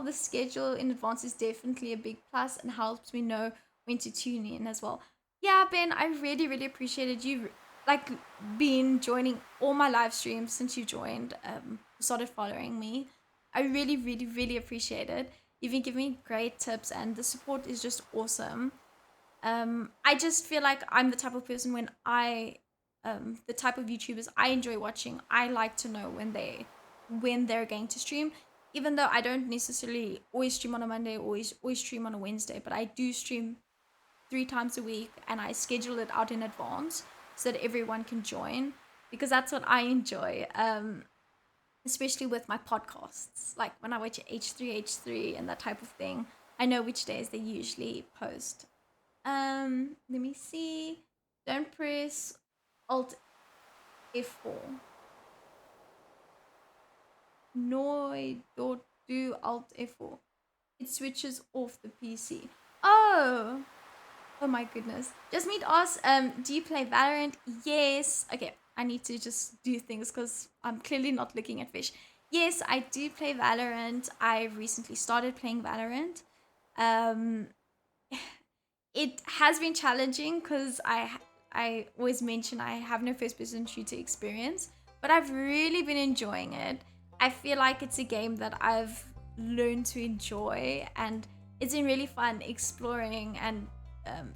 the schedule in advance is definitely a big plus and helps me know when to tune in as well. Yeah, Ben, I really, really appreciated you like been joining all my live streams since you joined, started following me. I really, really, really appreciate it. You've been giving me great tips and the support is just awesome. I just feel like I'm the type of person the type of YouTubers I enjoy watching. I like to know when they're going to stream, even though I don't necessarily always stream on a Monday, always stream on a Wednesday, but I do stream 3 times a week and I schedule it out in advance so that everyone can join because that's what I enjoy. Especially with my podcasts, like when I watch H3 and that type of thing, I know which days they usually post. Let me see. Don't press Alt F4. No, don't do Alt F4. It switches off the PC. Oh my goodness. Just meet us. Do you play Valorant? Yes. Okay, I need to just do things because I'm clearly not looking at fish. Yes, I do play Valorant. I recently started playing Valorant. It has been challenging because I always mention I have no first person shooter experience, but I've really been enjoying it. I feel like it's a game that I've learned to enjoy, and it's been really fun exploring and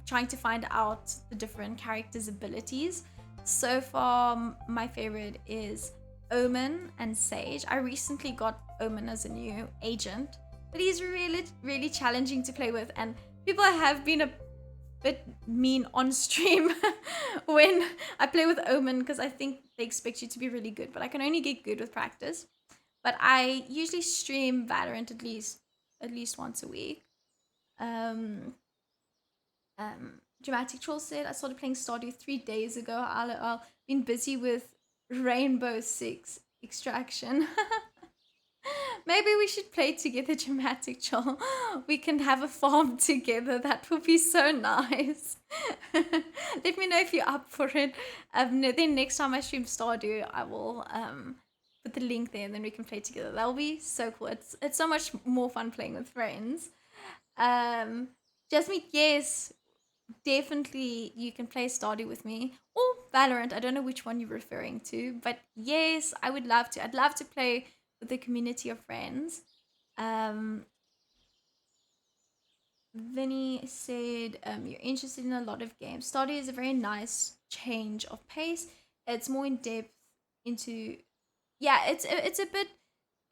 trying to find out the different characters' abilities. So far, my favorite is Omen and Sage. I recently got Omen as a new agent, but he's really, really challenging to play with, and people have been a bit mean on stream when I play with Omen because I think they expect you to be really good, but I can only get good with practice. But I usually stream Valorant at least once a week. Dramatic Troll said I started playing Stardew 3 days ago. I've been busy with Rainbow Six Extraction. Maybe we should play together, Dramatic Troll. We can have a farm together. That would be so nice. Let me know if you're up for it. Then next time I stream Stardew, I will put the link there and then we can play together. That will be so cool. It's so much more fun playing with friends. Jasmine, yes, definitely you can play Stardew with me or Valorant. I don't know which one you're referring to, but yes, I would love to. I'd love to play with a community of friends. Vinny said you're interested in a lot of games. Stardew is a very nice change of pace. It's more in depth into it's a bit,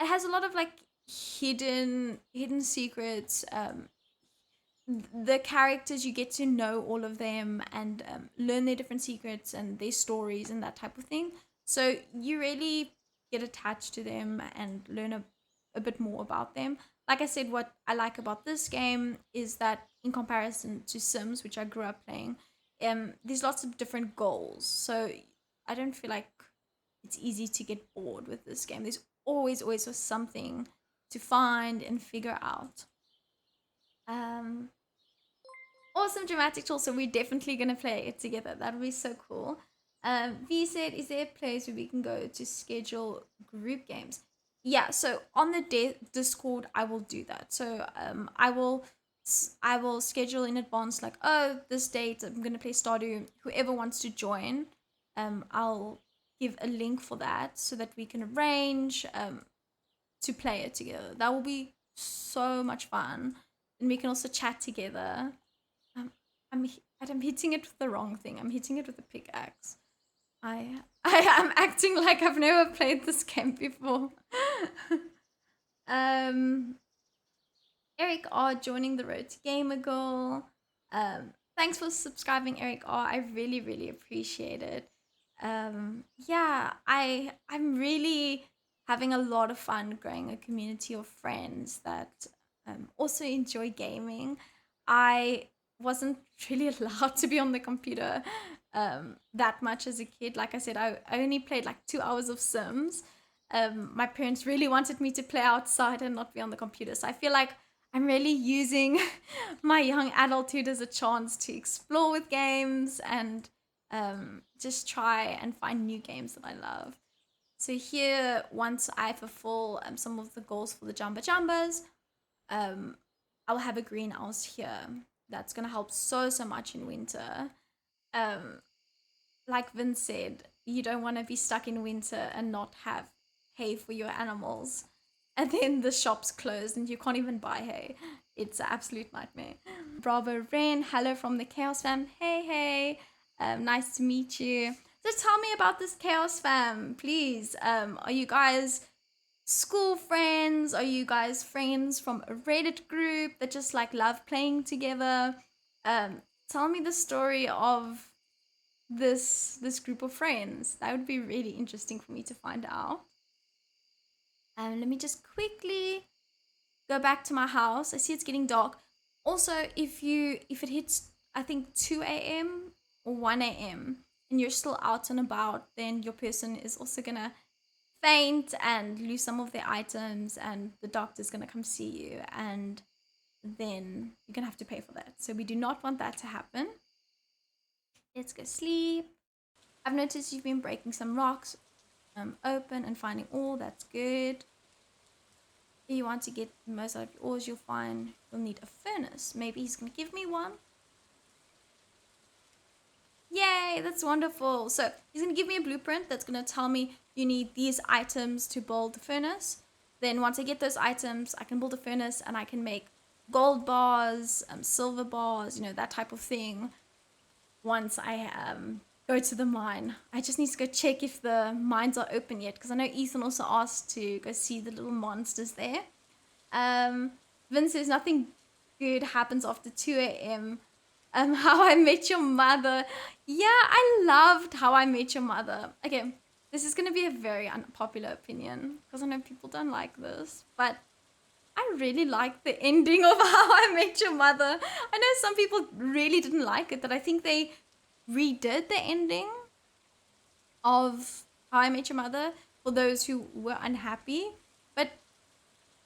it has a lot of like hidden secrets. The characters, you get to know all of them and learn their different secrets and their stories and that type of thing, so you really get attached to them and learn a bit more about them. Like I said, what I like about this game is that in comparison to Sims, which I grew up playing, there's lots of different goals, so I don't feel like it's easy to get bored with this game. There's always something to find and figure out. Awesome, Dramatic Tool. So we're definitely gonna play it together. That would be so cool. V said, is there a place where we can go to schedule group games? Yeah, so on the Discord, I will do that. So I will schedule in advance, like, oh, this date I'm gonna play Stardew. Whoever wants to join, I'll give a link for that so that we can arrange to play it together. That will be so much fun. And we can also chat together. I'm hitting it with the wrong thing. I'm hitting it with a pickaxe. I am acting like I've never played this game before. um, Eric R joining the road to Gamer Girl. Thanks for subscribing, Eric R. I really, really appreciate it. Yeah, I'm really having a lot of fun growing a community of friends that also enjoy gaming. I wasn't really allowed to be on the computer that much as a kid. Like I said, I only played like 2 hours of Sims. My parents really wanted me to play outside and not be on the computer. So I feel like I'm really using my young adulthood as a chance to explore with games and just try and find new games that I love. So here, once I fulfill some of the goals for the Jumba Jumbas, I'll have a greenhouse here. That's gonna help so much in winter. Um, like Vince said, you don't want to be stuck in winter and not have hay for your animals. And then the shop's closed and you can't even buy hay. It's an absolute nightmare. Bravo Ren, hello from the Chaos Fam. Hey. Nice to meet you. So tell me about this Chaos Fam, please. Are you guys school friends? Are you guys friends from a Reddit group that just like love playing together? Tell me the story of this group of friends. That would be really interesting for me to find out. Let me just quickly go back to my house. I see it's getting dark. Also, if it hits I think 2 a.m. or 1 a.m. and you're still out and about, then your person is also gonna faint and lose some of their items, and the doctor's gonna come see you, and then you're gonna have to pay for that. So we do not want that to happen. Let's go sleep. I've noticed you've been breaking some rocks open and finding ore. That's good. If you want to get the most out of your ores, you'll need a furnace. Maybe he's going to give me one. Yay, that's wonderful. So he's going to give me a blueprint that's going to tell me you need these items to build the furnace. Then once I get those items, I can build a furnace and I can make gold bars, silver bars, that type of thing. Once I go to the mine. I just need to go check if the mines are open yet, because I know Ethan also asked to go see the little monsters there. Vin says nothing good happens after 2 a.m. How I Met Your Mother. Yeah, I loved How I Met Your Mother. Okay, this is going to be a very unpopular opinion, because I know people don't like this, but I really liked the ending of How I Met Your Mother. I know some people really didn't like it, that I think they redid the ending of How I Met Your Mother for those who were unhappy, but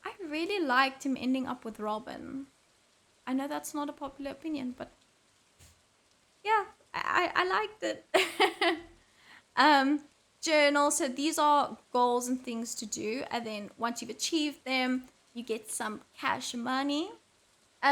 I really liked him ending up with Robin. I know that's not a popular opinion, but yeah, I liked it. Journal. So these are goals and things to do, and then once you've achieved them, you get some cash money.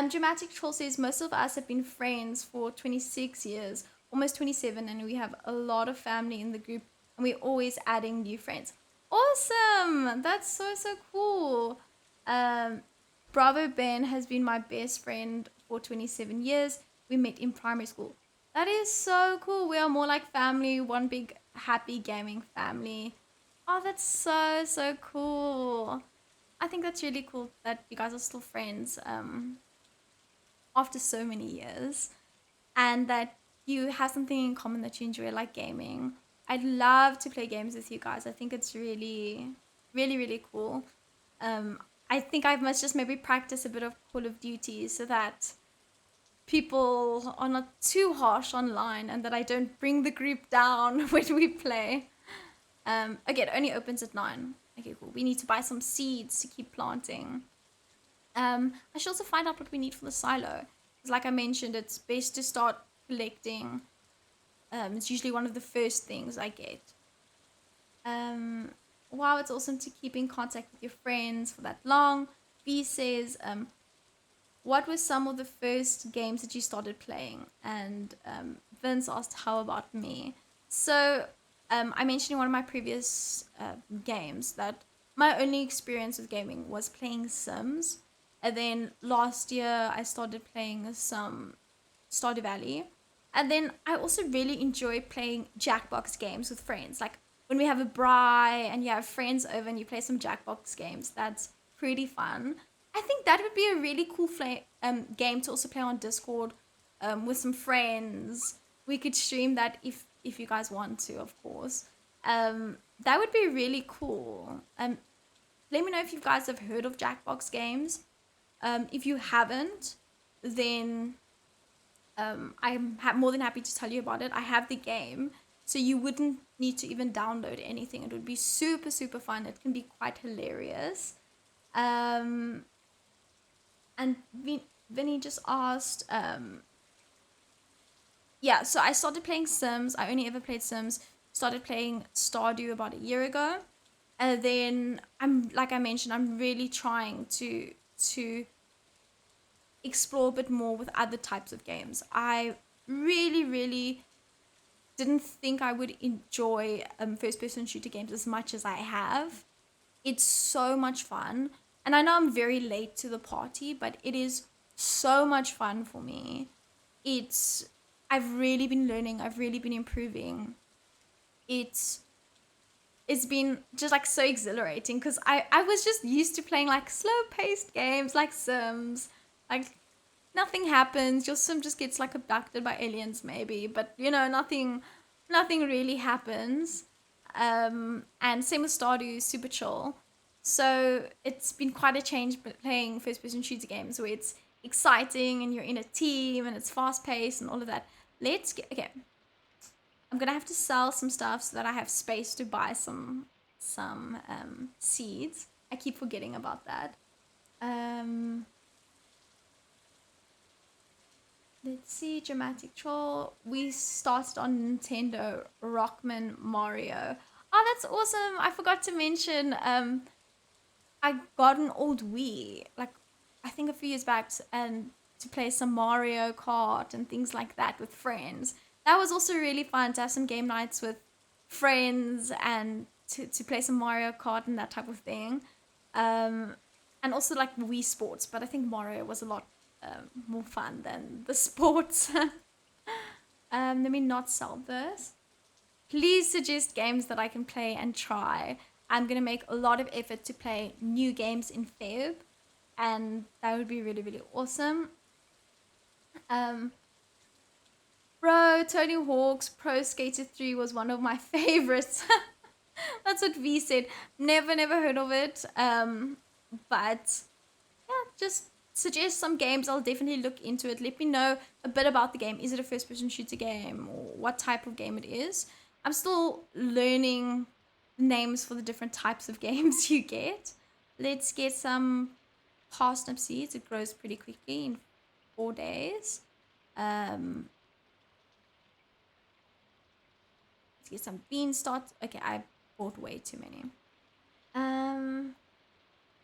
Dramatic Troll says most of us have been friends for 26 years, almost 27, and we have a lot of family in the group, and we're always adding new friends. Awesome! That's so cool. Bravo Ben has been my best friend for 27 years. We met in primary school. That is so cool. We are more like family, one big happy gaming family. Oh, that's so cool. I think that's really cool that you guys are still friends after so many years, and that you have something in common that you enjoy, like gaming. I'd love to play games with you guys. I think it's really cool. I think I must just maybe practice a bit of Call of Duty so that people are not too harsh online, and that I don't bring the group down when we play. Okay, it only opens at 9. Okay, cool. We need to buy some seeds to keep planting. I should also find out what we need for the silo. Because like I mentioned, it's best to start collecting. It's usually one of the first things I get. Wow, it's awesome to keep in contact with your friends for that long. B says, what were some of the first games that you started playing? And Vince asked, how about me? So I mentioned in one of my previous games that my only experience with gaming was playing Sims. And then last year I started playing some Stardew Valley. And then I also really enjoy playing Jackbox games with friends. Like when we have a braai and you have friends over and you play some Jackbox games, that's pretty fun. I think that would be a really cool game to also play on Discord with some friends. We could stream that if you guys want to, of course. That would be really cool. Let me know if you guys have heard of Jackbox games. If you haven't, then I'm more than happy to tell you about it. I have the game, so you wouldn't need to even download anything. It would be super, super fun. It can be quite hilarious. And Vinny just asked, yeah, so I started playing Sims. I only ever played Sims. Started playing Stardew about a year ago. And then like I mentioned, I'm really trying to explore a bit more with other types of games. I really, really didn't think I would enjoy first-person shooter games as much as I have. It's so much fun. And I know I'm very late to the party, but it is so much fun for me. I've really been learning. I've really been improving. It's been just like so exhilarating because I was just used to playing like slow-paced games like Sims. Like nothing happens. Your sim just gets like abducted by aliens maybe, but you know, nothing really happens. And same with Stardew, super chill. So it's been quite a change playing first person shooter games where it's exciting and you're in a team and it's fast paced and all of that. Okay. I'm gonna have to sell some stuff so that I have space to buy some seeds. I keep forgetting about that. Let's see, Dramatic Troll. We started on Nintendo Rockman Mario. Oh, that's awesome. I forgot to mention, I got an old Wii, like I think a few years back, and to play some Mario Kart and things like that with friends. That was also really fun to have some game nights with friends and to play some Mario Kart and that type of thing. And also like Wii Sports, but I think Mario was a lot more fun than the sports. Let me not sell this. Please suggest games that I can play and try. I'm going to make a lot of effort to play new games in Feb, and that would be really, really awesome. Bro, Tony Hawk's Pro Skater 3 was one of my favorites. That's what V said. Never heard of it. But yeah, just suggest some games. I'll definitely look into it. Let me know a bit about the game. Is it a first person shooter game or what type of game it is? I'm still learning names for the different types of games you get. Let's get some Parsnip Seeds. It grows pretty quickly in 4 days. Let's get some bean starts. Okay, I bought way too many.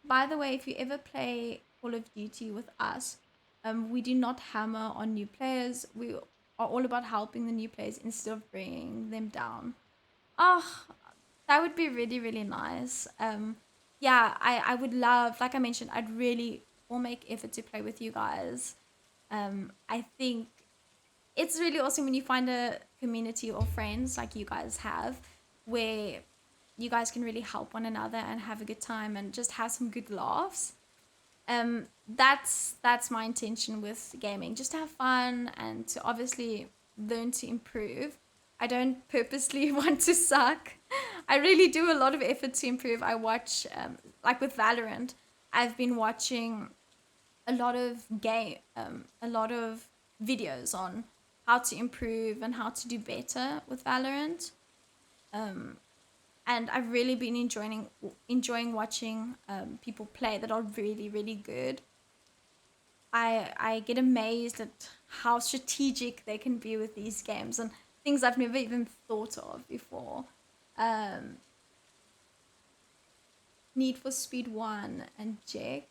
By the way, if you ever play Call of Duty with us, we do not hammer on new players. We are all about helping the new players instead of bringing them down. Oh, that would be really, really nice. Yeah, I would love, like I mentioned, I'd really will make effort to play with you guys. I think it's really awesome when you find a community or friends like you guys have where you guys can really help one another and have a good time and just have some good laughs. That's my intention with gaming, just to have fun and to obviously learn to improve. I don't purposely want to suck. I really do a lot of effort to improve. I watch like with Valorant, I've been watching a lot of videos on how to improve and how to do better with Valorant. And I've really been enjoying watching people play that are really, really good. I get amazed at how strategic they can be with these games and things I've never even thought of before. Need for Speed 1 and Jax.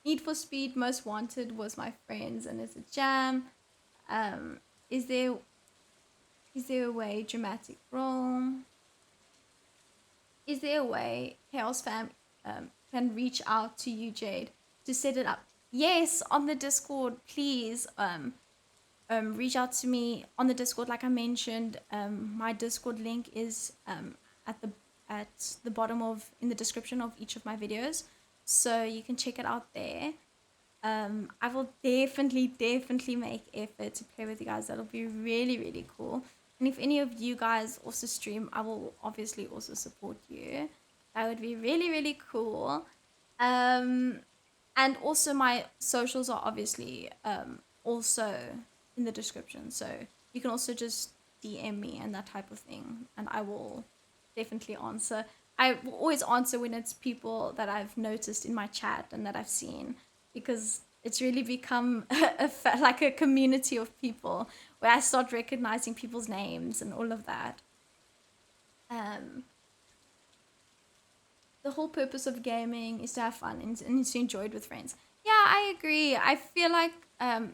Need for Speed Most Wanted was my friends and it's a jam. Is there a way Dramatic Roll? Is there a way Chaos Fam can reach out to you, Jade, to set it up? Yes, on the Discord, please. reach out to me on the Discord. Like I mentioned, my Discord link is at the bottom of in the description of each of my videos, so you can check it out there. I will definitely make effort to play with you guys. That'll be really cool. And if any of you guys also stream, I will obviously also support you. That would be really cool. And also my socials are obviously also in the description, so you can also just DM me and that type of thing, and I will definitely answer. I will always answer when it's people that I've noticed in my chat and that I've seen, because it's really become like a community of people where I start recognizing people's names and all of that. The whole purpose of gaming is to have fun and to enjoy it with friends. Yeah, I agree. I feel like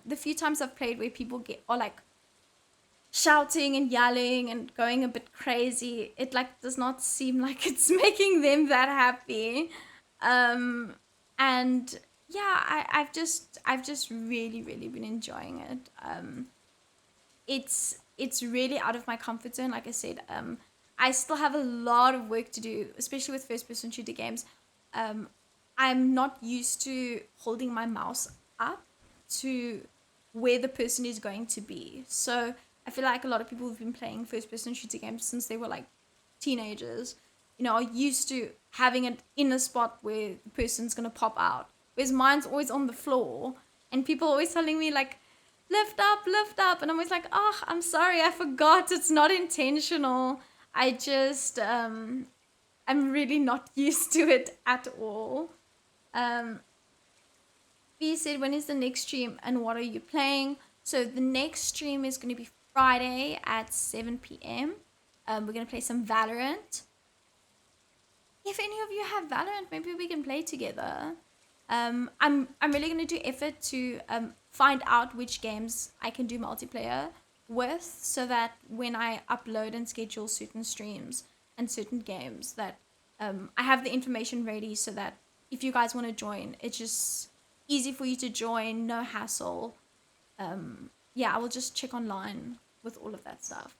the few times I've played where people are like shouting and yelling and going a bit crazy, it like does not seem like it's making them that happy. And yeah, I've just really been enjoying it. It's really out of my comfort zone. Like I said, I still have a lot of work to do, especially with first person shooter games. I'm not used to holding my mouse up to where the person is going to be. So I feel like a lot of people who've been playing first person shooter games since they were like teenagers, you know, are used to having it in a spot where the person's gonna pop out. Whereas mine's always on the floor, and people are always telling me like, lift up, and I'm always like, oh, I'm sorry, I forgot, it's not intentional. I just I'm really not used to it at all. B said, when is the next stream and what are you playing? So the next stream is going to be Friday at 7 p.m. We're going to play some Valorant. If any of you have Valorant, maybe we can play together. I'm really going to do effort to find out which games I can do multiplayer with, so that when I upload and schedule certain streams and certain games, that I have the information ready, so that if you guys want to join, it's just easy for you to join, no hassle. Yeah, I will just check online with all of that stuff.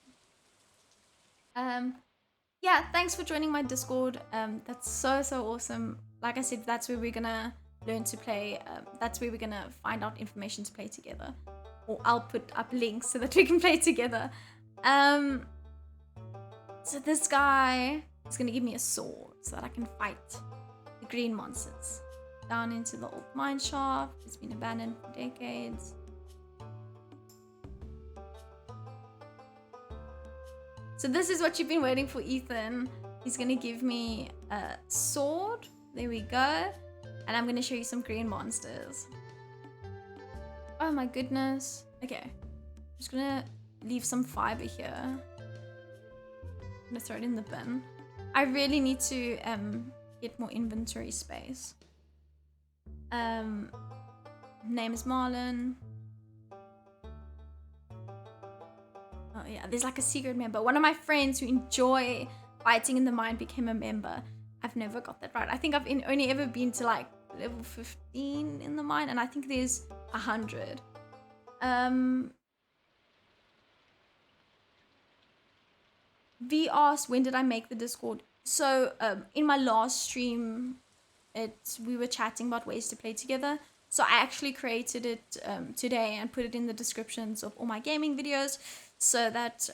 Yeah, thanks for joining my Discord. That's so awesome. Like I said, that's where we're gonna learn to play. That's where we're gonna find out information to play together, or I'll put up links so that we can play together. So this guy is gonna give me a sword so that I can fight the green monsters. Down into the old mine shaft. It's been abandoned for decades. So this is what you've been waiting for, Ethan. He's gonna give me a sword. There we go. And I'm gonna show you some green monsters. Oh my goodness. Okay. I'm just gonna leave some fiber here. I'm gonna throw it in the bin. I really need to get more inventory space. Name is Marlon. Oh yeah, there's like a secret member. One of my friends who enjoy fighting in the mine became a member. I've never got that right. I think I've only ever been to like level 15 in the mine, and I think there's 100. V asked, when did I make the Discord? So in my last stream, we were chatting about ways to play together. So I actually created it today and put it in the descriptions of all my gaming videos, so that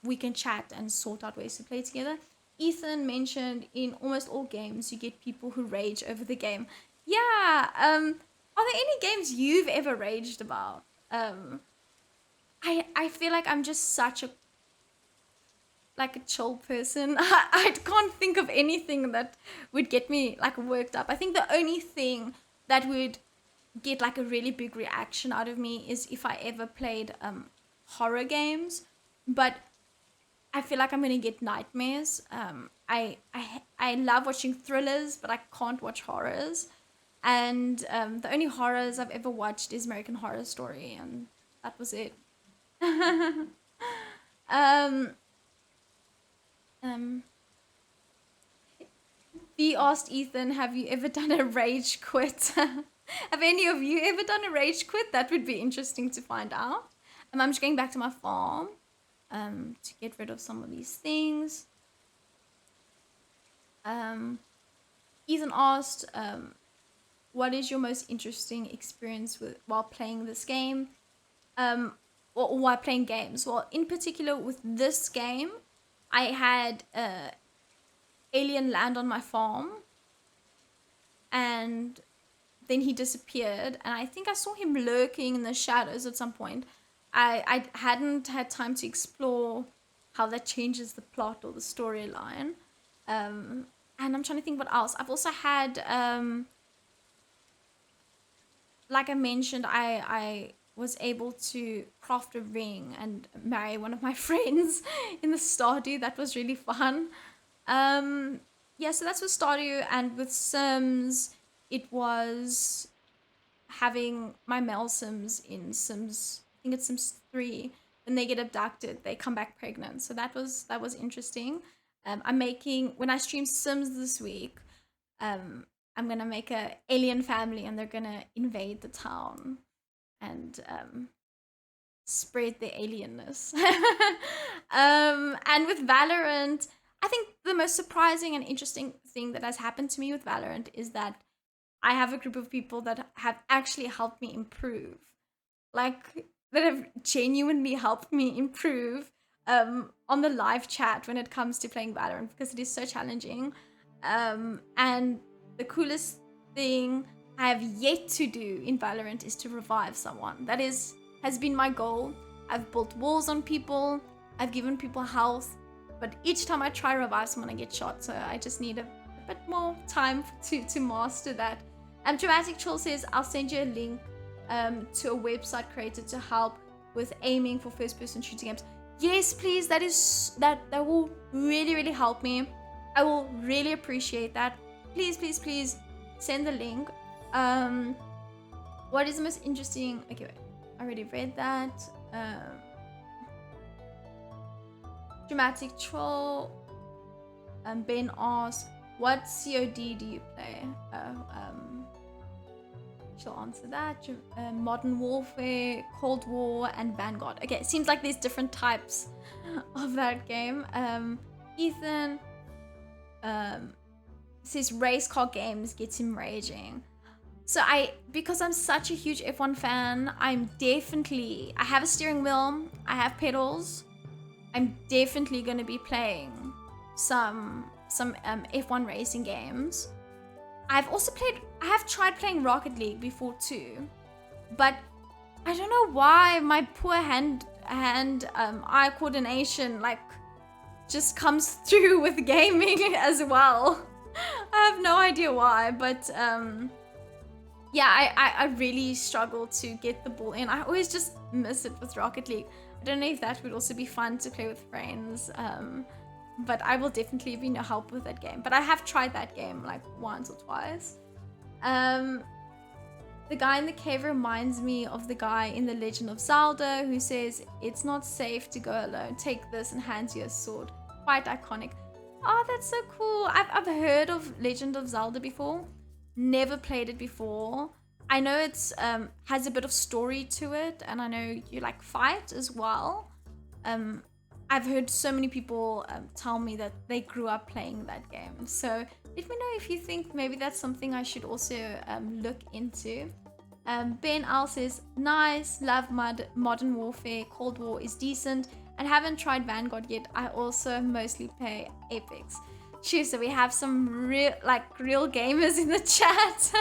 we can chat and sort out ways to play together. Ethan mentioned in almost all games you get people who rage over the game. Yeah. Are there any games you've ever raged about? I feel like I'm just such a chill person. I can't think of anything that would get me like worked up. I think the only thing that would get like a really big reaction out of me is if I ever played horror games, but I feel like I'm gonna get nightmares. I love watching thrillers, but I can't watch horrors. And the only horrors I've ever watched is American Horror Story, and that was it. B asked Ethan, have you ever done a rage quit? Have any of you ever done a rage quit? That would be interesting to find out. And I'm just going back to my farm to get rid of some of these things. Ethan asked, what is your most interesting experience while playing this game? Or while playing games? Well, in particular with this game, I had alien land on my farm, and then he disappeared, and I think I saw him lurking in the shadows at some point. I hadn't had time to explore how that changes the plot or the storyline. And I'm trying to think what else. I've also had, like I mentioned, I was able to craft a ring and marry one of my friends in the Stardew. That was really fun. Yeah, so that's with Stardew, and with Sims, it was having my male Sims in Sims, I think it's Sims 3, when they get abducted, they come back pregnant. So that was interesting. I'm making, when I stream Sims this week, I'm gonna make a alien family, and they're gonna invade the town and spread the alienness. And with Valorant, I think the most surprising and interesting thing that has happened to me with Valorant is that I have a group of people that have actually helped me improve. Like, that have genuinely helped me improve on the live chat when it comes to playing Valorant, because it is so challenging. And the coolest thing I have yet to do in Valorant is to revive someone. That has been my goal. I've built walls on people, I've given people health, but each time I try to revive someone, I get shot. So I just need a bit more time to master that. Dramatic Troll says, I'll send you a link to a website created to help with aiming for first-person shooting games. Yes, please. That will really, really help me. I will really appreciate that. Please, please, please send the link. What is the most interesting? Okay, wait. I already read that. Dramatic Troll. Ben asks, what COD do you play? She'll answer that. Modern Warfare, Cold War, and Vanguard. Okay, it seems like there's different types of that game. Ethan says race car games gets him raging. So because I'm such a huge F1 fan, I have a steering wheel, I have pedals. I'm definitely going to be playing some F1 racing games. I have tried playing Rocket League before too, but I don't know why my poor hand-eye coordination just comes through with gaming as well. I have no idea why, but yeah, I really struggle to get the ball in. I always just miss it with Rocket League. I don't know if that would also be fun to play with friends. But I will definitely be no help with that game. But I have tried that game like once or twice. The guy in the cave reminds me of the guy in The Legend of Zelda who says, it's not safe to go alone. Take this, and hands you a sword. Quite iconic. Oh, that's so cool. I've heard of Legend of Zelda before. Never played it before. I know it's has a bit of story to it, and I know you fight as well. I've heard so many people tell me that they grew up playing that game. So let me know if you think maybe that's something I should also look into. Ben Al says, nice, love Modern Warfare, Cold War is decent, and haven't tried Vanguard yet. I also mostly play Apex. Sure, so we have some real gamers in the chat.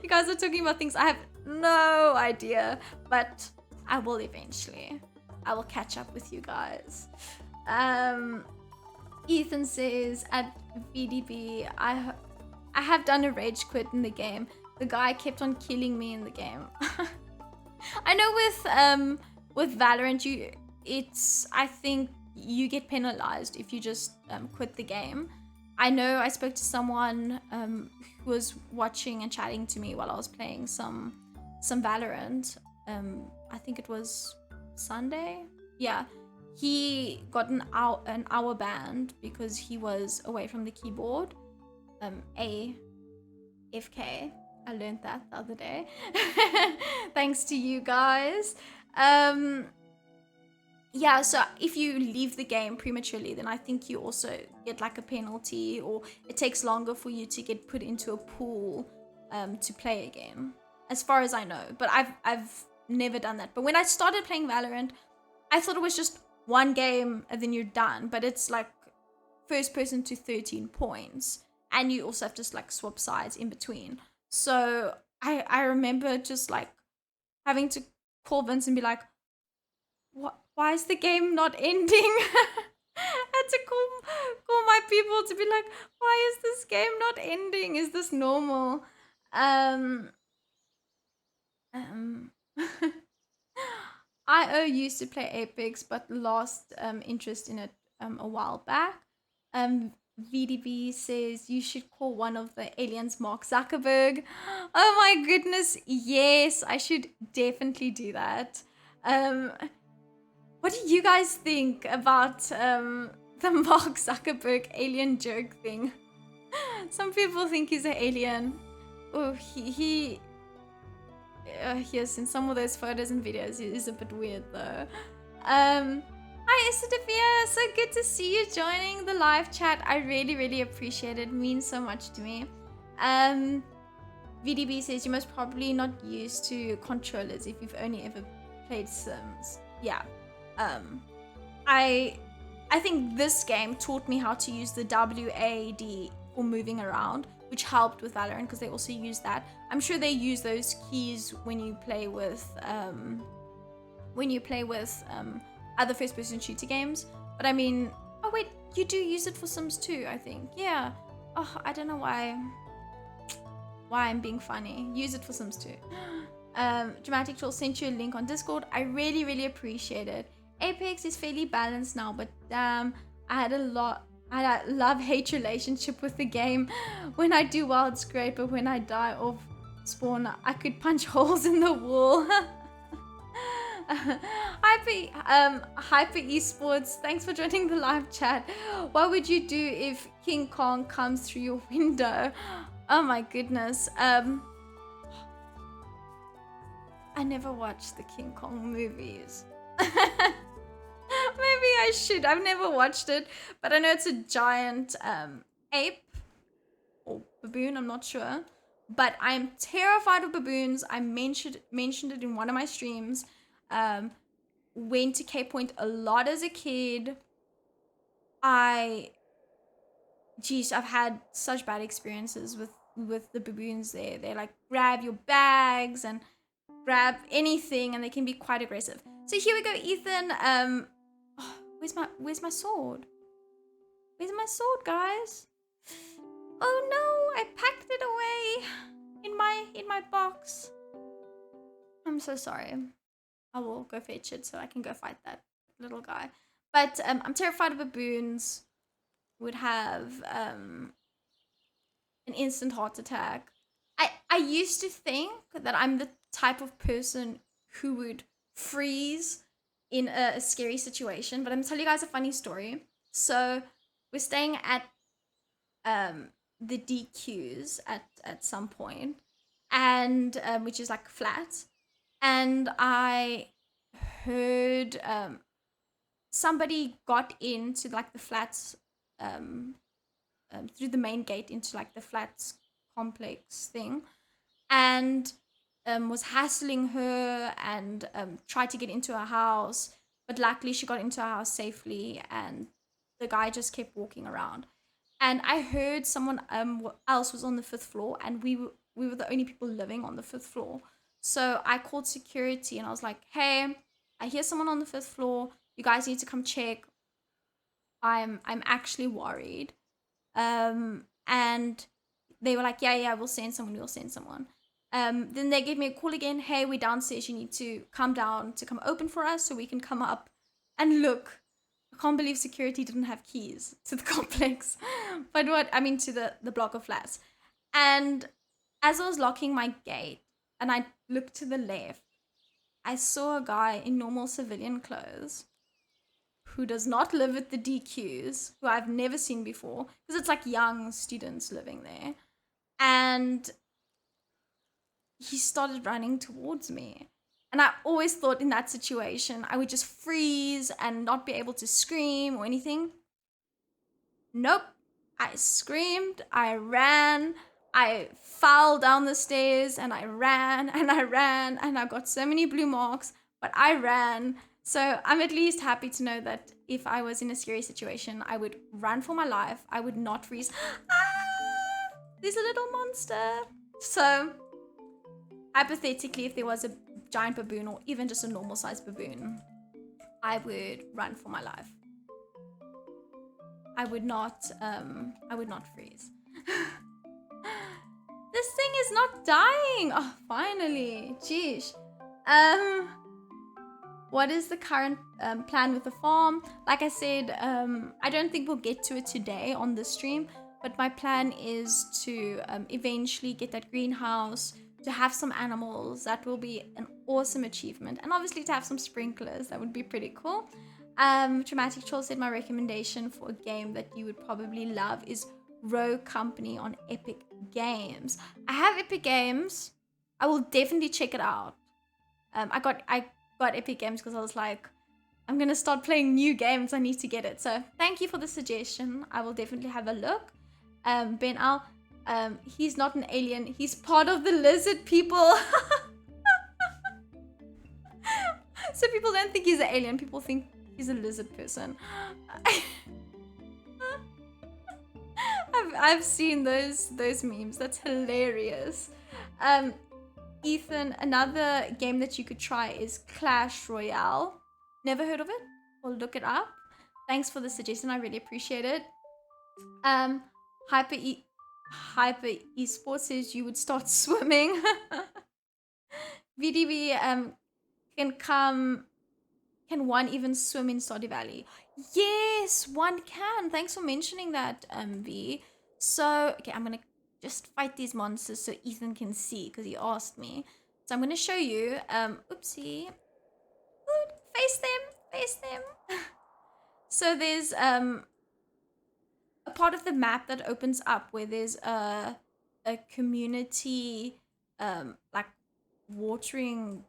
You guys are talking about things I have no idea, but I will eventually. I will catch up with you guys. Ethan says, at VDB, I have done a rage quit in the game. The guy kept on killing me in the game. I know with Valorant, I think you get penalized if you just quit the game. I know I spoke to someone who was watching and chatting to me while I was playing some Valorant. I think it was Sunday. Yeah, he got an hour banned because he was away from the keyboard. AFK. I learned that the other day. Thanks to you guys. yeah, so if you leave the game prematurely, then I think you also get like a penalty, or it takes longer for you to get put into a pool to play again, as far as I know. But I've never done that. But when I started playing Valorant, I thought it was just one game and then you're done. But it's like first person to 13 points, and you also have to like swap sides in between. So I remember just like having to call Vince and be like, what, why is the game not ending? I had to call my people to be like, why is this game not ending? Is this normal? Um, um I used to play Apex, but lost interest in it a while back. VDB says you should call one of the aliens Mark Zuckerberg. Oh my goodness, yes, I should definitely do that. Um, what do you guys think about the Mark Zuckerberg alien joke thing? Some people think he's an alien. Oh, he yes, in some of those photos and videos, it is a bit weird though. Hi, Isadafia. So good to see you joining the live chat. I really, really appreciate it. It means so much to me. VDB says you must probably not used to controllers if you've only ever played Sims. Yeah. I think this game taught me how to use the WAD for moving around, which helped with Valorant because they also use that. I'm sure they use those keys when you play with other first-person shooter games. But I mean, oh wait, you do use it for Sims too, I think. Yeah. Oh, I don't know why I'm being funny. Use it for Sims too. Dramatic Troll sent you a link on Discord. I really, really appreciate it. Apex is fairly balanced now, but damn, I had a love-hate relationship with the game. When I do well, it's great, but when I die off spawn, I could punch holes in the wall. Hyper Esports, thanks for joining the live chat. What would you do if King Kong comes through your window? Oh my goodness. I never watched the King Kong movies. Maybe I should. I've never watched it, but I know it's a giant ape or baboon, I'm not sure. But I'm terrified of baboons. I mentioned it in one of my streams. Went to Cape Point a lot as a kid. I've had such bad experiences with the baboons there. They like grab your bags and grab anything, and they can be quite aggressive. So here we go, Ethan. Oh, where's my sword? Where's my sword, guys? Oh no, I packed it away in my box. I'm so sorry. I will go fetch it so I can go fight that little guy. But I'm terrified of baboons. Would have an instant heart attack. I used to think that I'm the type of person who would freeze in a scary situation, but I'm gonna tell you guys a funny story. So we're staying at the DQs at some point, and which is like flat, and I heard somebody got into like the flats through the main gate into like the flats complex thing, and was hassling her and tried to get into her house, but luckily she got into her house safely, and the guy just kept walking around. And I heard someone else was on the 5th floor, and we were the only people living on the 5th floor. So I called security and I was like, hey, I hear someone on the 5th floor. You guys need to come check. I'm actually worried. And they were like, yeah, we'll send someone. Then they gave me a call again. Hey, we're downstairs. You need to come down to come open for us so we can come up and look. I can't believe security didn't have keys to the complex, but to the block of flats. And as I was locking my gate and I looked to the left, I saw a guy in normal civilian clothes who does not live at the DQs, who I've never seen before, because it's like young students living there. And he started running towards me. And I always thought in that situation, I would just freeze and not be able to scream or anything. Nope. I screamed, I ran, I fell down the stairs, and I ran, and I ran, and I got so many blue marks, but I ran. So I'm at least happy to know that if I was in a scary situation, I would run for my life. I would not freeze. Ah, there's a little monster. So hypothetically, if there was a giant baboon or even just a normal sized baboon, I would run for my life. I would not freeze. This thing is not dying. Oh, finally. Jeez. What is the current plan with the farm? Like I said, I don't think we'll get to it today on the stream, but my plan is to eventually get that greenhouse, to have some animals. That will be an awesome achievement. And obviously to have some sprinklers. That would be pretty cool. Dramatic Troll said my recommendation for a game that you would probably love is Row Company on Epic Games. I have Epic Games. I will definitely check it out. I got Epic Games because I was like, I'm gonna start playing new games. I need to get it. So thank you for the suggestion. I will definitely have a look. Ben Al, he's not an alien. He's part of the lizard people. So people don't think he's an alien. People think he's a lizard person. I've seen those memes. That's hilarious. Ethan, another game that you could try is Clash Royale. Never heard of it? Well, look it up. Thanks for the suggestion. I really appreciate it. Hyper Esports says you would start swimming. VDB can one even swim in Stardew Valley? Yes, one can. Thanks for mentioning that, V. So, okay, I'm gonna just fight these monsters so Ethan can see because he asked me. So I'm gonna show you. Oopsie. Ooh, face them. So there's a part of the map that opens up where there's a community like watering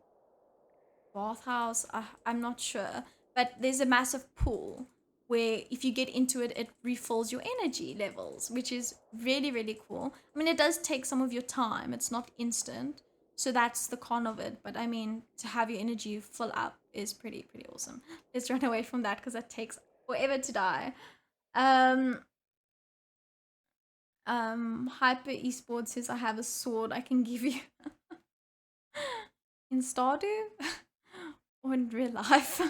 bathhouse. I'm not sure, but there's a massive pool where if you get into it, it refills your energy levels, which is really, really cool. I mean, it does take some of your time. It's not instant. So that's the con of it. But I mean, to have your energy fill up is pretty awesome. Let's run away from that because that takes forever to die. Hyper Esports says I have a sword I can give you. In Stardew? Or in real life?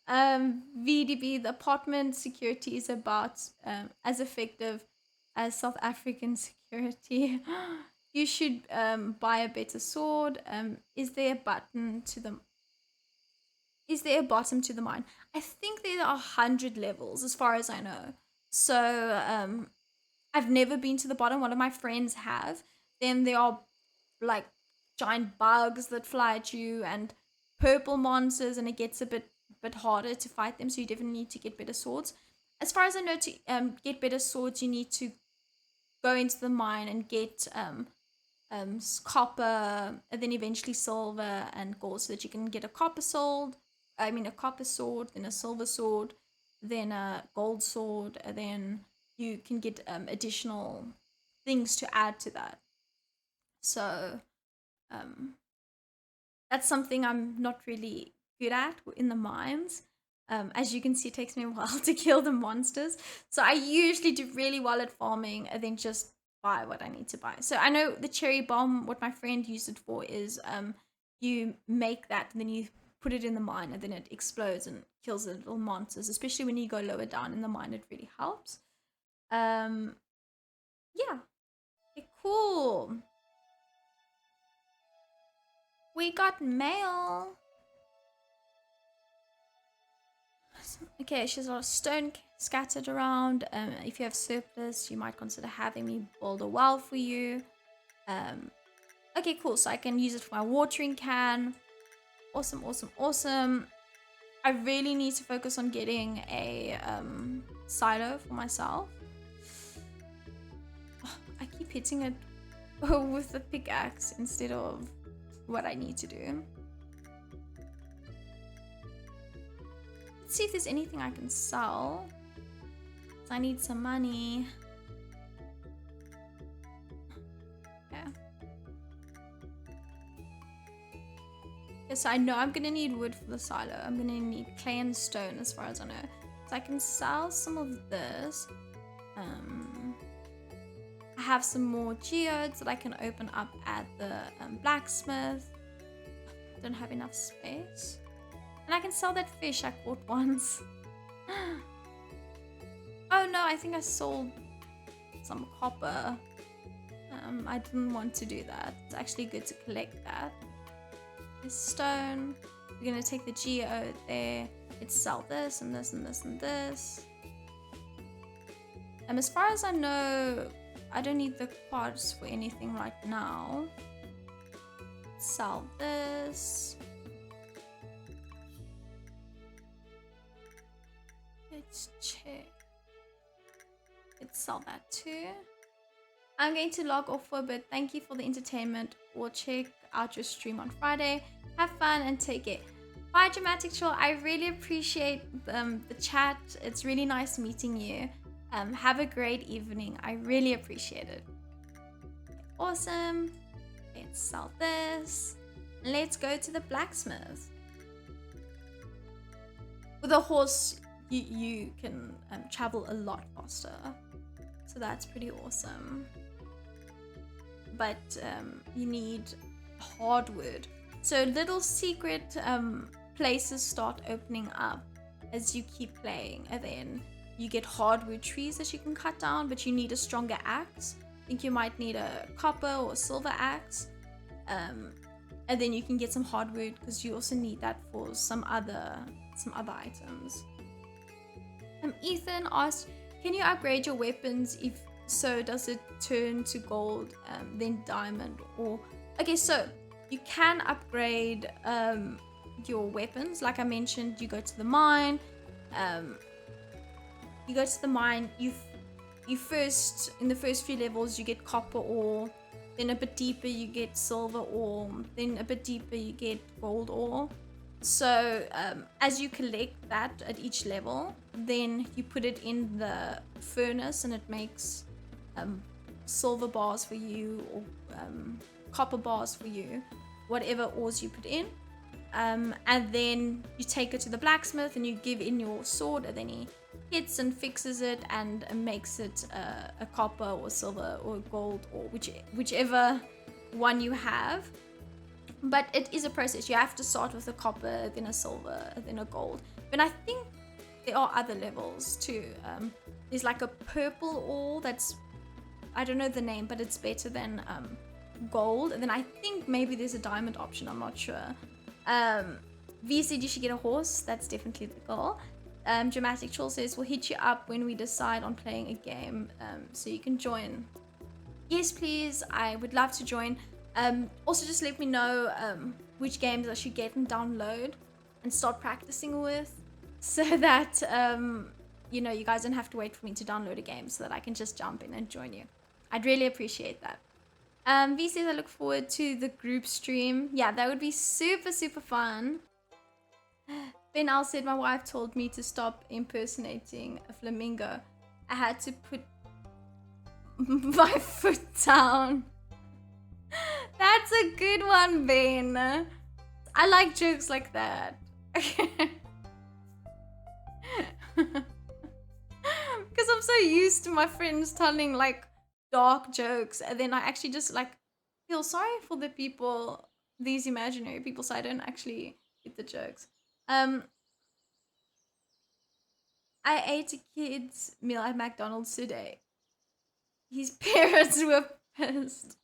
VDB, the apartment security is about as effective as South African security. You should buy a better sword. Is there a bottom to the mine? I think there are 100 levels as far as I know. So I've never been to the bottom. One of my friends have. Then there are like giant bugs that fly at you and purple monsters, and it gets a bit harder to fight them. So you definitely need to get better swords. As far as I know, to get better swords, you need to go into the mine and get copper, and then eventually silver and gold, so that you can get a copper sword. I mean, a copper sword, then a silver sword, then a gold sword, and then you can get additional things to add to that. So that's something I'm not really good at in the mines. As you can see, it takes me a while to kill the monsters. So I usually do really well at farming and then just buy what I need to buy. So I know the cherry bomb, what my friend used it for is you make that and then you put it in the mine and then it explodes and kills the little monsters, especially when you go lower down in the mine. It really helps. Yeah. Okay, cool. We got mail. Okay, she's got a stone scattered around. If you have surplus, you might consider having me build a well for you. Okay, cool. So I can use it for my watering can. Awesome. I really need to focus on getting a silo for myself. Oh, I keep hitting it with the pickaxe instead of what I need to do. Let's see if there's anything I can sell. I need some money. Okay. So I know I'm gonna need wood for the silo. I'm gonna need clay and stone as far as I know. So I can sell some of this. I have some more geodes that I can open up at the blacksmith. Don't have enough space. And I can sell that fish I caught once. Oh no, I think I sold some copper. I didn't want to do that. It's actually good to collect that. This stone. We're gonna take the geode there. Let's sell this and this and this and this. As far as I know, I don't need the quartz for anything right now. Sell this. Let's check. Let's sell that too. I'm going to log off for a bit. Thank you for the entertainment. We'll check out your stream on Friday. Have fun and take it. Bye, Dramatic Troll. I really appreciate the chat. It's really nice meeting you. Have a great evening. I really appreciate it. Awesome. Let's sell this. Let's go to the blacksmith. With a horse, you can travel a lot faster. So that's pretty awesome. But you need hardwood. So little secret places start opening up as you keep playing, and then you get hardwood trees that you can cut down, but you need a stronger axe. I think you might need a copper or a silver axe. And then you can get some hardwood because you also need that for some other items. Ethan asked, can you upgrade your weapons? If so, does it turn to gold, then diamond? Or okay, so you can upgrade your weapons. Like I mentioned, you go to the mine. You first, in the first few levels, you get copper ore. Then a bit deeper, you get silver ore. Then a bit deeper, you get gold ore. So as you collect that at each level, then you put it in the furnace and it makes silver bars for you, or copper bars for you, whatever ores you put in. And then you take it to the blacksmith and you give in your sword, and then he hits and fixes it and makes it a copper or silver or gold or whichever one you have. But it is a process. You have to start with a copper, then a silver, then a gold. But I think there are other levels too. There's like a purple ore that's, I don't know the name, but it's better than gold. And then I think maybe there's a diamond option. I'm not sure. V said you should get a horse. That's definitely the goal. Dramatic Troll says we'll hit you up when we decide on playing a game, so you can join. Yes, please. I would love to join. Also, just let me know which games I should get and download and start practicing with, so that you know, you guys don't have to wait for me to download a game, so that I can just jump in and join you. I'd really appreciate that. V says I look forward to the group stream. Yeah, that would be super, super fun. Ben Al said my wife told me to stop impersonating a flamingo. I had to put my foot down. That's a good one, Ben. I like jokes like that. Because I'm so used to my friends telling like dark jokes, and then I actually just like feel sorry for the people, these imaginary people, so I don't actually get the jokes. I ate a kid's meal at McDonald's today. His parents were pissed.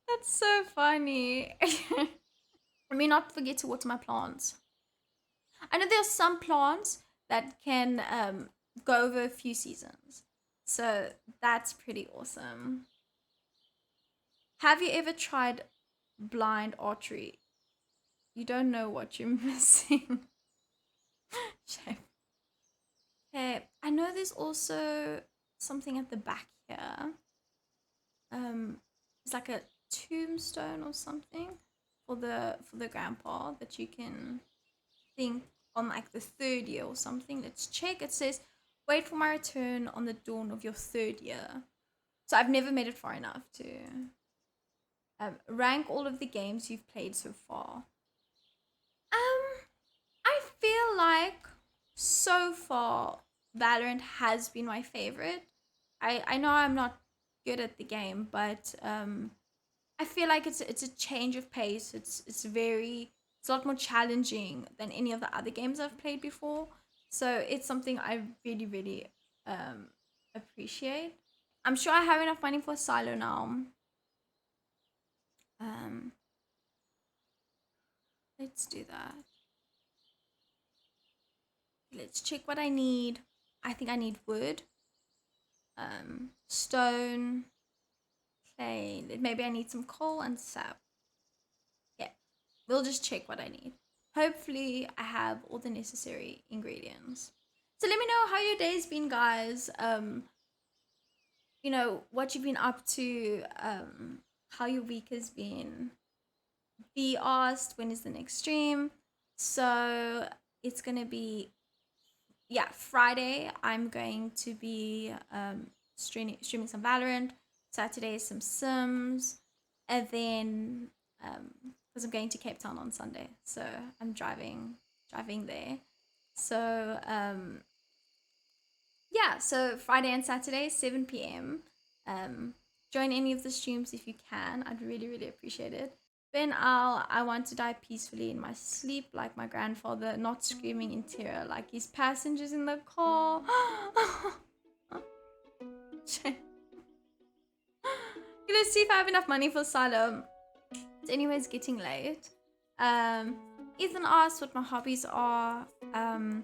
That's so funny. Let me not forget to water my plants. I know there are some plants that can go over a few seasons. So that's pretty awesome. Have you ever tried blind archery? You don't know what you're missing. Shame. Okay, I know there's also something at the back here. it's like a tombstone or something for the grandpa that you can think on like the 3rd year or something. Let's check. It says, wait for my return on the dawn of your 3rd year. So I've never made it far enough to rank all of the games you've played so far. I feel like so far Valorant has been my favorite. I know I'm not good at the game, but I feel like it's a change of pace. It's a lot more challenging than any of the other games I've played before. So it's something I really really appreciate. I'm sure I have enough money for a silo now. Um, let's do that. Let's check what I need. I think I need wood, stone, clay. Maybe I need some coal and sap. Yeah, we'll just check what I need. Hopefully, I have all the necessary ingredients. So let me know how your day's been, guys. You know what you've been up to. How your week has been. Be asked when is the next stream. So it's gonna be, yeah, Friday. I'm going to be streaming some Valorant. Saturday some Sims, and then because I'm going to Cape Town on Sunday, so I'm driving there. So yeah, so Friday and Saturday 7 p.m. Join any of the streams if you can. I'd really really appreciate it. Ben I want to die peacefully in my sleep like my grandfather, not screaming in terror like his passengers in the car. Let's see if I have enough money for Silo. It's anyways getting late. Ethan asked what my hobbies are. I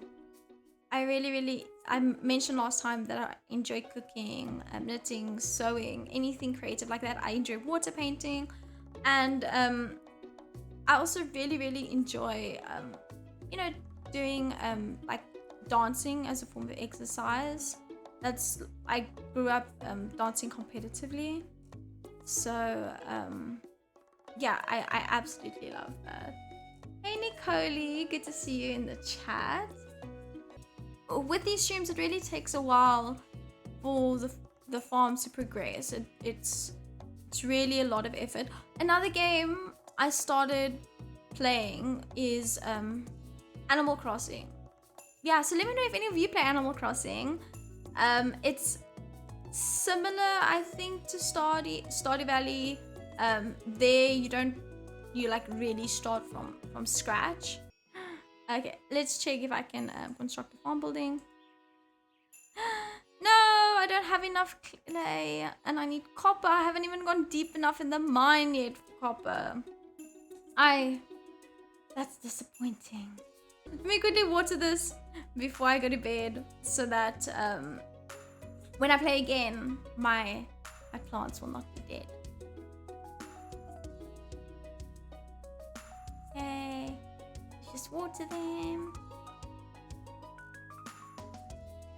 mentioned last time that I enjoy cooking, knitting, sewing, anything creative like that. I enjoy water painting, and I also really really enjoy you know, doing like dancing as a form of exercise. I grew up dancing competitively, so yeah, I absolutely love that. Hey Nicole, good to see you in the chat. With these streams, it really takes a while for the farms to progress. It's really a lot of effort. Another game I started playing is Animal Crossing. Yeah, so let me know if any of you play Animal Crossing. It's similar, I think, to Stardew Valley. There you like really start from scratch. Okay, let's check if I can construct a farm building. No, I don't have enough clay, and I need copper. I haven't even gone deep enough in the mine yet for copper. That's disappointing. Let me quickly water this before I go to bed, so that when I play again, my plants will not be dead. Okay, let's just water them.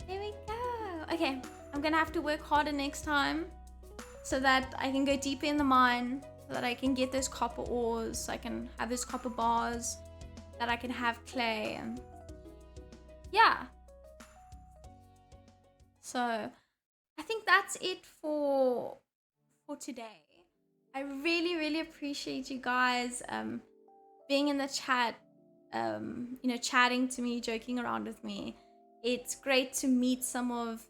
There we go. Okay, I'm gonna have to work harder next time so that I can go deeper in the mine, so that I can get those copper ores, so I can have those copper bars, that I can have clay, and yeah. So I think that's it for today. I really really appreciate you guys being in the chat, you know, chatting to me, joking around with me. It's great to meet some of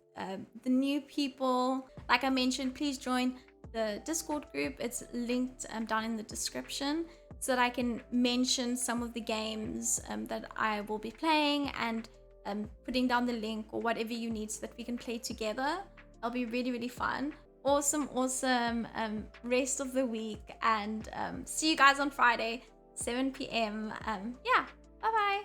the new people. Like I mentioned, please join the Discord group. It's linked down in the description, so that I can mention some of the games that I will be playing, and putting down the link or whatever you need so that we can play together. It'll be really really fun. Awesome rest of the week, and see you guys on Friday 7 p.m. Yeah, bye bye.